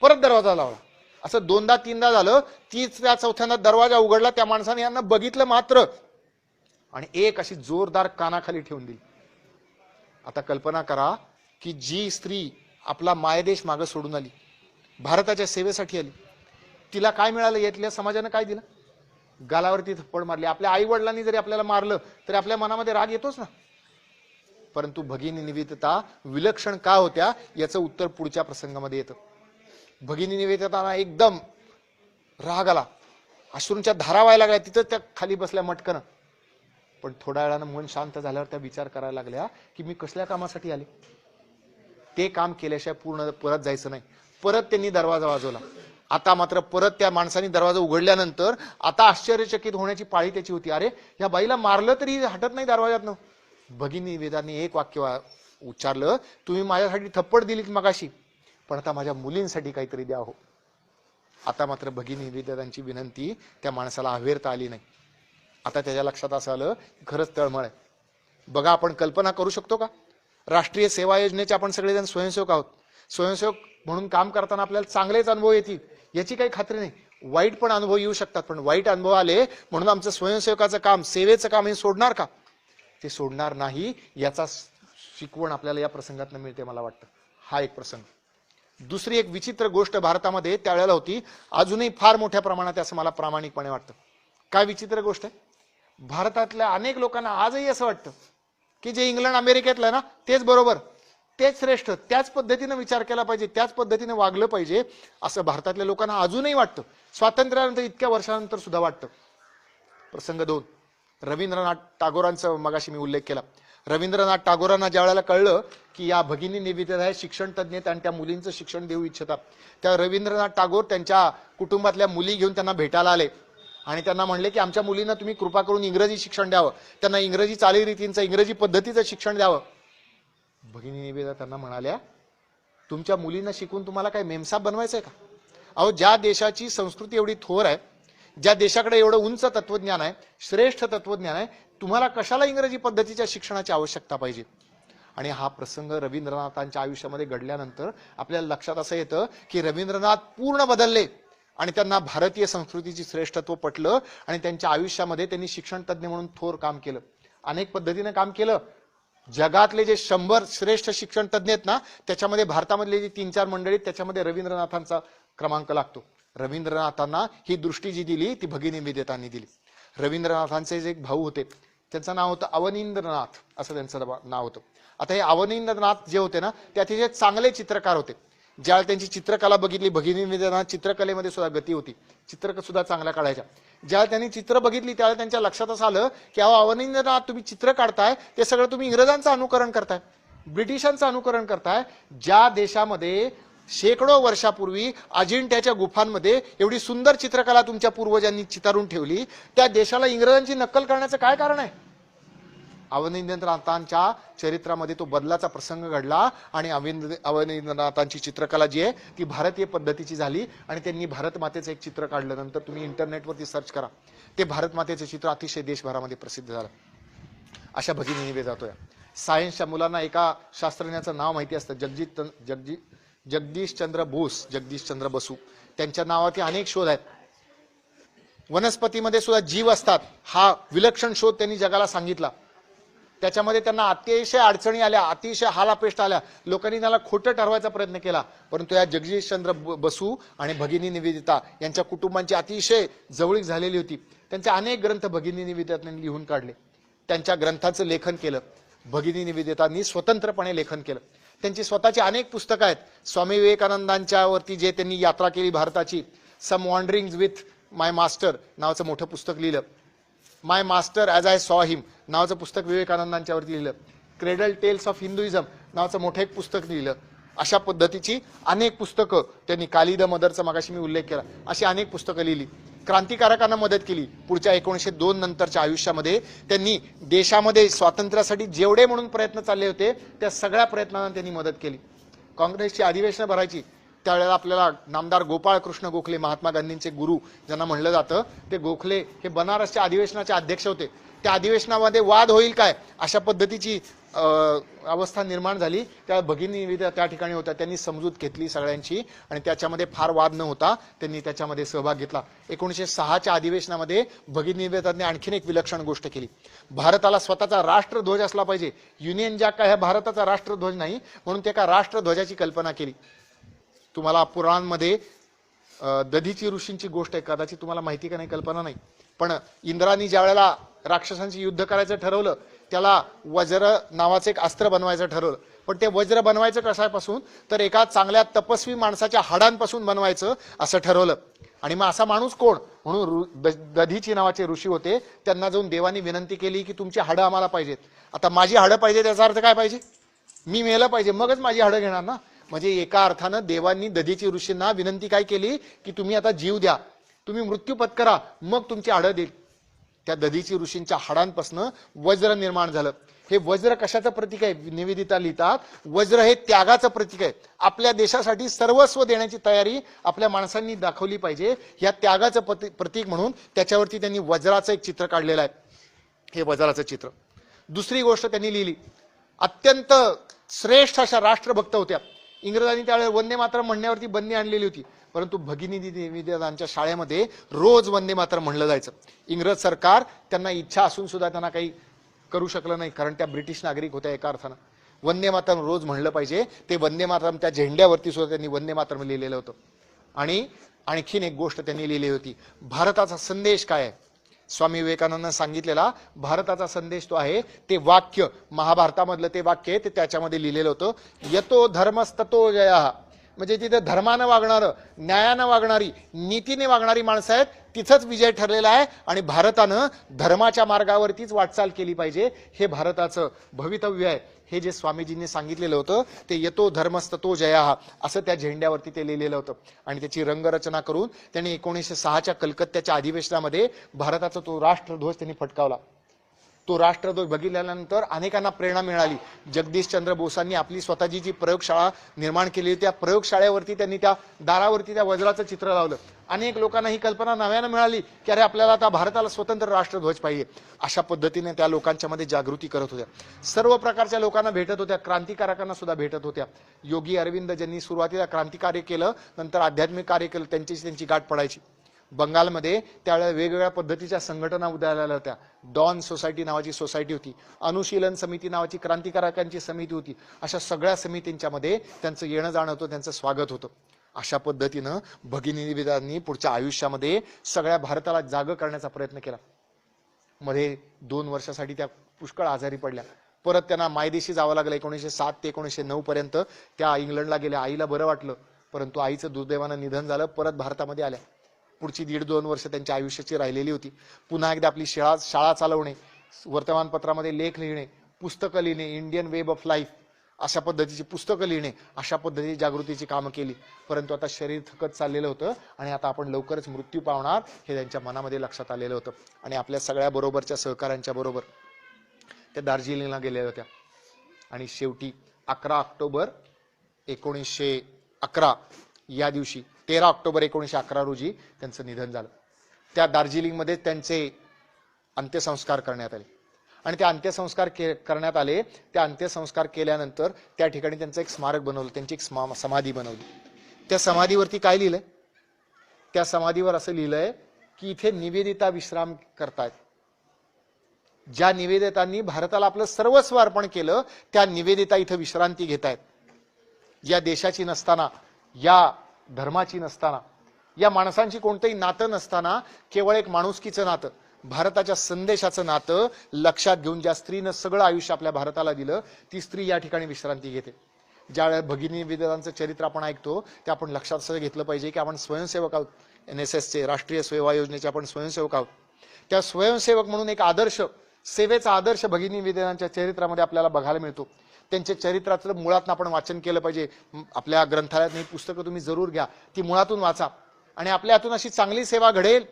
परत दरवाजा लावला. असं 2दा 3दा झालं. 3ऱ्या-4थ्यांदा दरवाजा उघडला. त्या माणसाने यांना बघितलं मात्र आणि एक अशी जोरदार कानाखाली ठेवून दिली. आता कल्पना करा की जी स्त्री आपला मायदेश मागं सोडून आली, भारताच्या सेवेसाठी आली, तिला काय मिळालं? यातल्या समाजानं काय दिलं? गालावरती थप्पड मारली. आपल्या आई वडिलांनी जरी आपल्याला मारलं तरी आपल्या मनामध्ये राग येतोच ना. परंतु भगिनी निवेदिता विलक्षण का होत्या याचं उत्तर पुढच्या प्रसंगामध्ये येतं. भगिनी निवेदितांना एकदम राग आला, अश्रूंच्या धारा व्हायला लागल्या. तिथं त्या खाली बसल्या मटकन. पण थोड्या वेळानं मन शांत झाल्यावर त्या विचार करायला लागल्या की मी कसल्या कामासाठी आले. ते काम केल्याशिवाय परत जायचं नाही. परत त्यांनी दरवाजा वाजवला. आता मात्र परत त्या माणसाने दरवाजा उघडल्यानंतर आता आश्चर्यचकित होण्याची पाळी त्याची होती. अरे, या बाईला मारलं तरी हटत नाही दरवाजातनं. भगिनी निवेदितांनी एक वाक्य उच्चारलं, तुम्ही माझ्यासाठी थप्पड दिलीत मगाशी, पण आता माझ्या मुलींसाठी काहीतरी द्या हो. आता मात्र भगिनी निवेदितांची विनंती त्या माणसाला अवेरता आली नाही. आता त्याच्या लक्षात असं आलं खरंच तळमळ आहे. बघा, आपण कल्पना करू शकतो का? राष्ट्रीय सेवा योजनेचे आपण सगळेजण स्वयंसेवक आहोत. स्वयंसेवक म्हणून काम करताना आपल्याला चांगलेच अनुभव येतील याची काही खात्री नाही. वाईट पण अनुभव येऊ शकतात. पण वाईट अनुभव आले म्हणून आमचं स्वयंसेवकाचं काम, सेवेचं काम हे सोडणार का? ते सोडणार नाही. याचा शिकवण आपल्याला या प्रसंगातून मिळते मला वाटतं. हा एक प्रसंग. दुसरी एक विचित्र गोष्ट भारतामध्ये त्यावेळेला होती, अजूनही फार मोठ्या प्रमाणात, असं मला प्रामाणिकपणे वाटतं. काय विचित्र गोष्ट आहे? भारतातल्या अनेक लोकांना आजही असं वाटतं की जे इंग्लंड अमेरिकेतलं ना तेच बरोबर, तेच श्रेष्ठ, त्याच पद्धतीने विचार केला पाहिजे, त्याच पद्धतीने वागलं पाहिजे, असं भारतातल्या लोकांना अजूनही वाटतं. स्वातंत्र्यानंतर इतक्या वर्षानंतर सुद्धा वाटतं. प्रसंग 2, रवींद्रनाथ टागोरांचा मगाशी मी उल्लेख केला. रवींद्रनाथ टागोरांना ज्या वेळेला कळलं की या भगिनी निवेदिता हे शिक्षण तज्ज्ञ आणि त्या मुलींचं शिक्षण देऊ इच्छितात, त्या रवींद्रनाथ टागोर त्यांच्या कुटुंबातल्या मुली घेऊन त्यांना भेटायला आले आणि त्यांना म्हणले की आमच्या मुलींना तुम्ही कृपा करून इंग्रजी शिक्षण द्यावं, त्यांना इंग्रजी चालीरीतींचं, इंग्रजी पद्धतीचं शिक्षण द्यावं. भगिनी निवेदिता त्यांना म्हणाल्या, तुमच्या मुलींना शिकून तुम्हाला काय मेमसाब बनवायचंय का? अहो, ज्या देशाची संस्कृती एवढी थोर आहे, ज्या देशाकडे एवढं उंच तत्वज्ञान आहे, श्रेष्ठ तत्वज्ञान आहे, तुम्हाला कशाला इंग्रजी पद्धतीच्या शिक्षणाची आवश्यकता पाहिजे? आणि हा प्रसंग रवींद्रनाथांच्या आयुष्यामध्ये घडल्यानंतर आपल्याला लक्षात असं येतं की रवींद्रनाथ पूर्ण बदलले आणि त्यांना भारतीय संस्कृतीची श्रेष्ठत्व पटलं आणि त्यांच्या आयुष्यामध्ये त्यांनी शिक्षण तज्ज्ञ म्हणून थोर काम केलं, अनेक पद्धतीने काम केलं. जगातले जे 100 श्रेष्ठ शिक्षण तज्ज्ञ आहेत ना, त्याच्यामध्ये भारतामधले जे 3-4 मंडळी, त्याच्यामध्ये रवींद्रनाथांचा क्रमांक लागतो. रवींद्रनाथांना ही दृष्टी जी दिली ती भगिनी निवेदितांनी दिली. रवींद्रनाथांचे जे एक भाऊ होते, त्यांचं नाव होतं अवनींद्रनाथ, असं त्यांचं नाव होतं. आता हे अवनींद्रनाथ जे होते ना, ते अतिशय चांगले चित्रकार होते. ज्यावेळेला त्यांची चित्रकला बघितली, भगिनी निवेदितांना चित्रकलेमध्ये सुद्धा गती होती, चित्र सुद्धा चांगल्या काढायच्या. ज्यावेळेला त्यांनी चित्र बघितली त्यावेळेला त्यांच्या लक्षात असं आलं की अहो अवनींद्रनाथ, तुम्ही चित्र काढताय ते सगळं तुम्ही इंग्रजांचं अनुकरण करताय, ब्रिटिशांचं अनुकरण करताय. ज्या देशामध्ये शेकडो वर्षापूर्वी अजिंठ्याच्या गुफांमध्ये एवढी सुंदर चित्रकला तुमच्या पूर्वजांनी चितारून ठेवली, त्या देशाला इंग्रजांची नक्कल करण्याचं काय कारण आहे? अवनींद्रनाथांच्या चरित्रामध्ये तो बदलाचा प्रसंग घडला आणि अवनींद्रनाथांची चित्रकला जी आहे ती भारतीय पद्धतीची झाली आणि त्यांनी भारत मातेचं एक चित्र काढलं. नंतर तुम्ही इंटरनेटवरती सर्च करा, ते भारत मातेचं चित्र अतिशय देशभरामध्ये प्रसिद्ध झालं. अशा भगिनी निवेदिता होत्या. सायन्सच्या मुलांना एका शास्त्रज्ञाचं नाव माहिती असतं, जगदीशचंद्र बोस, जगदीशचंद्र बसू. त्यांच्या नावाचे अनेक शोध आहेत. वनस्पतीमध्ये सुद्धा जीव असतात हा विलक्षण शोध त्यांनी जगाला सांगितला. त्याच्यामध्ये त्यांना अतिशय अडचणी आल्या, अतिशय हालापेष्ट आल्या, लोकांनी त्याला खोटं ठरवायचा प्रयत्न केला. परंतु या जगदीशचंद्र बसू आणि भगिनी निवेदिता यांच्या कुटुंबांची अतिशय जवळीक झालेली होती. त्यांचे अनेक ग्रंथ भगिनी निवेदितांनी लिहून काढले, त्यांच्या ग्रंथांचं लेखन केलं. भगिनी निवेदितांनी स्वतंत्रपणे लेखन केलं. त्यांची स्वतःची अनेक पुस्तकं आहेत. स्वामी विवेकानंदांच्या वरती जे त्यांनी यात्रा केली भारताची, सम वॉन्डरिंग्स विथ माय मास्टर नावाचं मोठं पुस्तक लिहिलं. माय मास्टर ॲज आय सॉ हिम नावाचं पुस्तक विवेकानंदांच्यावरती लिहिलं. क्रेडल टेल्स ऑफ हिंदुइझम नावाचं मोठं एक पुस्तक लिहिलं. अशा पद्धतीची अनेक पुस्तकं त्यांनी, काली द मदरचा मगाशी मी उल्लेख केला, अशी अनेक पुस्तकं लिहिली. क्रांतिकारकांना मदत केली. पुढच्या 1902 नंतरच्या आयुष्यामध्ये त्यांनी देशामध्ये स्वातंत्र्यासाठी जेवढे म्हणून प्रयत्न चालले होते त्या सगळ्या प्रयत्नांना त्यांनी मदत केली. काँग्रेसची अधिवेशनं भरायची त्यावेळेला आपल्याला नामदार गोपाळ कृष्ण गोखले, महात्मा गांधींचे गुरु ज्यांना म्हणलं जातं, ते गोखले हे बनारसच्या अधिवेशनाचे अध्यक्ष होते. त्या अधिवेशनामध्ये वाद होईल काय अशा पद्धतीची अवस्था निर्माण झाली. त्या भगिनी निवेदिता त्या ठिकाणी होत्या. त्यांनी समजूत घेतली सगळ्यांची आणि त्याच्यामध्ये फार वाद न होता त्यांनी त्याच्यामध्ये सहभाग घेतला. 1906च्या अधिवेशनामध्ये भगिनी निवेदितांनी आणखीन एक विलक्षण गोष्ट केली. भारताला स्वतःचा राष्ट्रध्वज असला पाहिजे. युनियन जॅक काय हा भारताचा राष्ट्रध्वज नाही, म्हणून ते एका राष्ट्रध्वजाची कल्पना केली. तुम्हाला पुराणांमध्ये दधीची ऋषींची गोष्ट आहे, कदाचित तुम्हाला माहिती का नाही कल्पना नाही, पण इंद्रानी ज्या वेळेला राक्षसांशी युद्ध करायचं ठरवलं, त्याला वज्र नावाचं एक अस्त्र बनवायचं ठरवलं. पण ते वज्र बनवायचं कशापासून, तर एका चांगल्या तपस्वी माणसाच्या हाडांपासून बनवायचं असं ठरवलं. आणि मग असा माणूस कोण, म्हणून दधीची नावाचे ऋषी होते. त्यांना जाऊन देवानी विनंती केली की तुमची हाडं आम्हाला पाहिजेत. आता माझी हाडं पाहिजे त्याचा अर्थ काय पाहिजे, मी मेलं पाहिजे मगच माझी हाडं घेणार ना. म्हणजे एका अर्थानं देवांनी दधीची ऋषींना विनंती काय केली की तुम्ही आता जीव द्या, तुम्ही मृत्यू पत्करा, मग तुमची हाडं देईल. त्या दधीची ऋषींच्या हाडांपासून वज्र निर्माण झालं. हे वज्र कशाचं प्रतीक आहे, निवेदिता लिहितात, वज्र हे त्यागाचं प्रतीक आहे. आपल्या देशासाठी सर्वस्व देण्याची तयारी आपल्या माणसांनी दाखवली पाहिजे, या त्यागाचं प्रतीक म्हणून त्याच्यावरती त्यांनी वज्राचं एक चित्र काढलेलं आहे. हे वज्राचं चित्र. दुसरी गोष्ट त्यांनी लिहिली, अत्यंत श्रेष्ठ अशा राष्ट्रभक्त होत्या. इंग्रजांनी त्यावेळेस वंदे मातरम म्हणण्यावरती बंदी आणलेली होती, परंतु भगिनी निवेदितांच्या शाळेमध्ये रोज वंदे मातरम म्हणलं जायचं. इंग्रज सरकार त्यांना इच्छा असून सुद्धा त्यांना काही करू शकलं नाही, कारण त्या ब्रिटिश नागरिक होत्या. एका अर्थानं वंदे मातरम रोज म्हणलं पाहिजे. ते वंदे मातरम त्या झेंड्यावरती सुद्धा त्यांनी वंदे मातरम लिहिलेलं होतं. आणि आणखीन एक गोष्ट त्यांनी लिहिली होती, भारताचा संदेश काय आहे. स्वामी विवेकानंदांनी सांगितलेला भारताचा संदेश तो आहे, ते वाक्य महाभारतामधलं ते वाक्य आहे, ते त्याच्यामध्ये लिहिलेलं होतं, यतो धर्मस्ततो जयः. म्हणजे तिथे धर्मानं वागणारं, न्यायानं वागणारी, नीतीने वागणारी माणसं आहेत, तिथंच विजय ठरलेला आहे. आणि भारतानं धर्माच्या मार्गावरतीच वाटचाल केली पाहिजे, हे भारताचं भवितव्य आहे. हे जे स्वामीजींनी सांगितलेलं होतं ते यतो धर्मस्ततो जयः असं त्या झेंड्यावरती ते लिहिलेलं होतं. आणि त्याची रंगरचना करून त्यांनी 1906च्या कलकत्त्याच्या अधिवेशनामध्ये भारताचा तो राष्ट्रध्वज त्यांनी फटकावला. तो राष्ट्रध्वज बघितल्यानंतर अनेकांना प्रेरणा मिळाली. जगदीशचंद्र बोसांनी आपली स्वतःची जी प्रयोगशाळा निर्माण केली, त्या प्रयोगशाळेवरती त्यांनी त्या दारावरती त्या वज्राचं चित्र लावलं. अनेक लोकांना ही कल्पना नव्यानं मिळाली की अरे आपल्याला आता भारताला स्वतंत्र राष्ट्रध्वज पाहिजे. अशा पद्धतीने त्या लोकांच्या मध्ये जागृती करत होत्या. सर्व प्रकारच्या लोकांना भेटत होत्या, क्रांतिकारकांना सुद्धा भेटत होत्या. योगी अरविंद ज्यांनी सुरुवातीला क्रांतिकार्य केलं, नंतर आध्यात्मिक कार्य केलं, त्यांची गाठ पडायची. बंगालमध्ये त्यावेळेला वेगवेगळ्या पद्धतीच्या संघटना उदयाला होत्या. डॉन सोसायटी नावाची सोसायटी होती, अनुशीलन समिती नावाची क्रांतिकारकांची समिती होती. अशा सगळ्या समितींच्या मध्ये त्यांचं येणं जाणं होतं, त्यांचं स्वागत होतं. अशा पद्धतीनं भगिनी निवेदितांनी पुढच्या आयुष्यामध्ये सगळ्या भारताला जाग करण्याचा प्रयत्न केला. मध्ये 2 वर्षासाठी त्या पुष्कळ आजारी पडल्या. परत त्यांना मायदेशी जावं लागलं. 1907 ते 1909 पर्यंत त्या इंग्लंडला गेल्या. आईला बरं वाटलं, परंतु आईचं दुर्दैवानं निधन झालं. परत भारतामध्ये आल्या. पुढची 1.5-2 वर्ष त्यांच्या आयुष्याची राहिलेली होती. पुन्हा एकदा आपली शाळा चालवणे, वर्तमानपत्रामध्ये लेख लिहिणे, पुस्तकं लिहिणे, इंडियन वेब ऑफ लाईफ अशा पद्धतीची पुस्तकं लिहिणे, अशा पद्धतीची जागृतीची कामं केली. परंतु आता शरीर थकत चाललेलं होतं आणि आता आपण लवकरच मृत्यू पावणार हे त्यांच्या मनामध्ये लक्षात आलेलं होतं. आणि आपल्या सगळ्या बरोबरच्या सहकाऱ्यांच्या बरोबर त्या दार्जिलिंगला गेल्या होत्या. आणि शेवटी 11 ऑक्टोबर 1911 या दिवशी, 13 ऑक्टोबर 1911 रोजी त्यांचं निधन झालं. त्या दार्जिलिंगमध्ये त्यांचे अंत्यसंस्कार करण्यात आले. आणि ते अंत्यसंस्कार करण्यात आले. त्या अंत्यसंस्कार केल्यानंतर त्या ठिकाणी त्यांचं एक स्मारक बनवलं, त्यांची एक समाधी बनवली. त्या समाधीवरती काय लिहिलंय, त्या समाधीवर असं लिहिलंय की इथे निवेदिता विश्राम करतायत. ज्या निवेदितांनी भारताला आपलं सर्वस्व अर्पण केलं, त्या निवेदिता इथं विश्रांती घेत आहेत. या देशाची नसताना, या धर्माची नसताना, या माणसांची कोणतंही नातं नसताना, केवळ एक माणुसकीचं नातं, भारताच्या संदेशाचं नातं लक्षात घेऊन ज्या स्त्रीनं सगळं आयुष्य आपल्या भारताला दिलं, ती स्त्री या ठिकाणी विश्रांती घेते. ज्यावेळेस भगिनी निवेदितांचं चरित्र आपण ऐकतो ते आपण लक्षात असं घेतलं पाहिजे की आपण स्वयंसेवक आहोत. NSSचे राष्ट्रीय सेवा योजनेचे आपण स्वयंसेवक आहोत. त्या स्वयंसेवक म्हणून एक आदर्श, सेवेचा आदर्श भगिनी निवेदितांच्या चरित्रामध्ये आपल्याला बघायला मिळतो. त्यांच्या चरित्राचं मुळातून आपण वाचन केलं पाहिजे. आपल्या ग्रंथालयात ही पुस्तकं तुम्ही जरूर घ्या, ती मुळातून वाचा आणि आपल्या हातून अशी चांगली सेवा घडेल.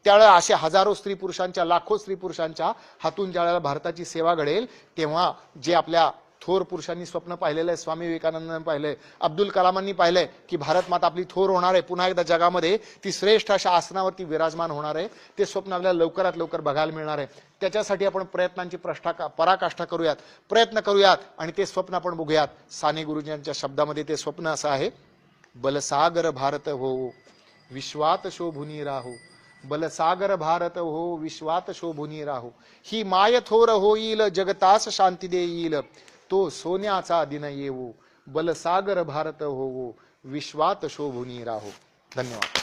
त्यावेळेला असे हजारो स्त्री पुरुषांच्या, लाखो स्त्री पुरुषांच्या हातून ज्यावेळेला भारताची सेवा घडेल, तेव्हा जे आपल्या थोर पुरुषांनी स्वप्न पाहिलेलं आहे. स्वामी विवेकानंदांनी पाहिलंय, अब्दुल कलामांनी पाहिलंय की भारत माता आपली थोर होणार आहे, पुन्हा एकदा जगामध्ये ती श्रेष्ठ अशा आसनावरती विराजमान होणार आहे. ते स्वप्न आपल्याला लवकरात लवकर बघायला मिळणार आहे. त्याच्यासाठी आपण प्रयत्नांची पराकाष्ठा करूयात, प्रयत्न करूयात आणि ते स्वप्न आपण बघूयात. साने गुरुजींच्या शब्दामध्ये ते स्वप्न असं आहे, बलसागर भारत हो विश्वात शोभुनी राहो, बलसागर भारत हो विश्वात शोभुनी राहो, ही माय थोर होईल जगतास शांती देईल, तो सोन्याचा दिन येवो, बलसागर भारत हो विश्वात शोभुनी राहो. धन्यवाद.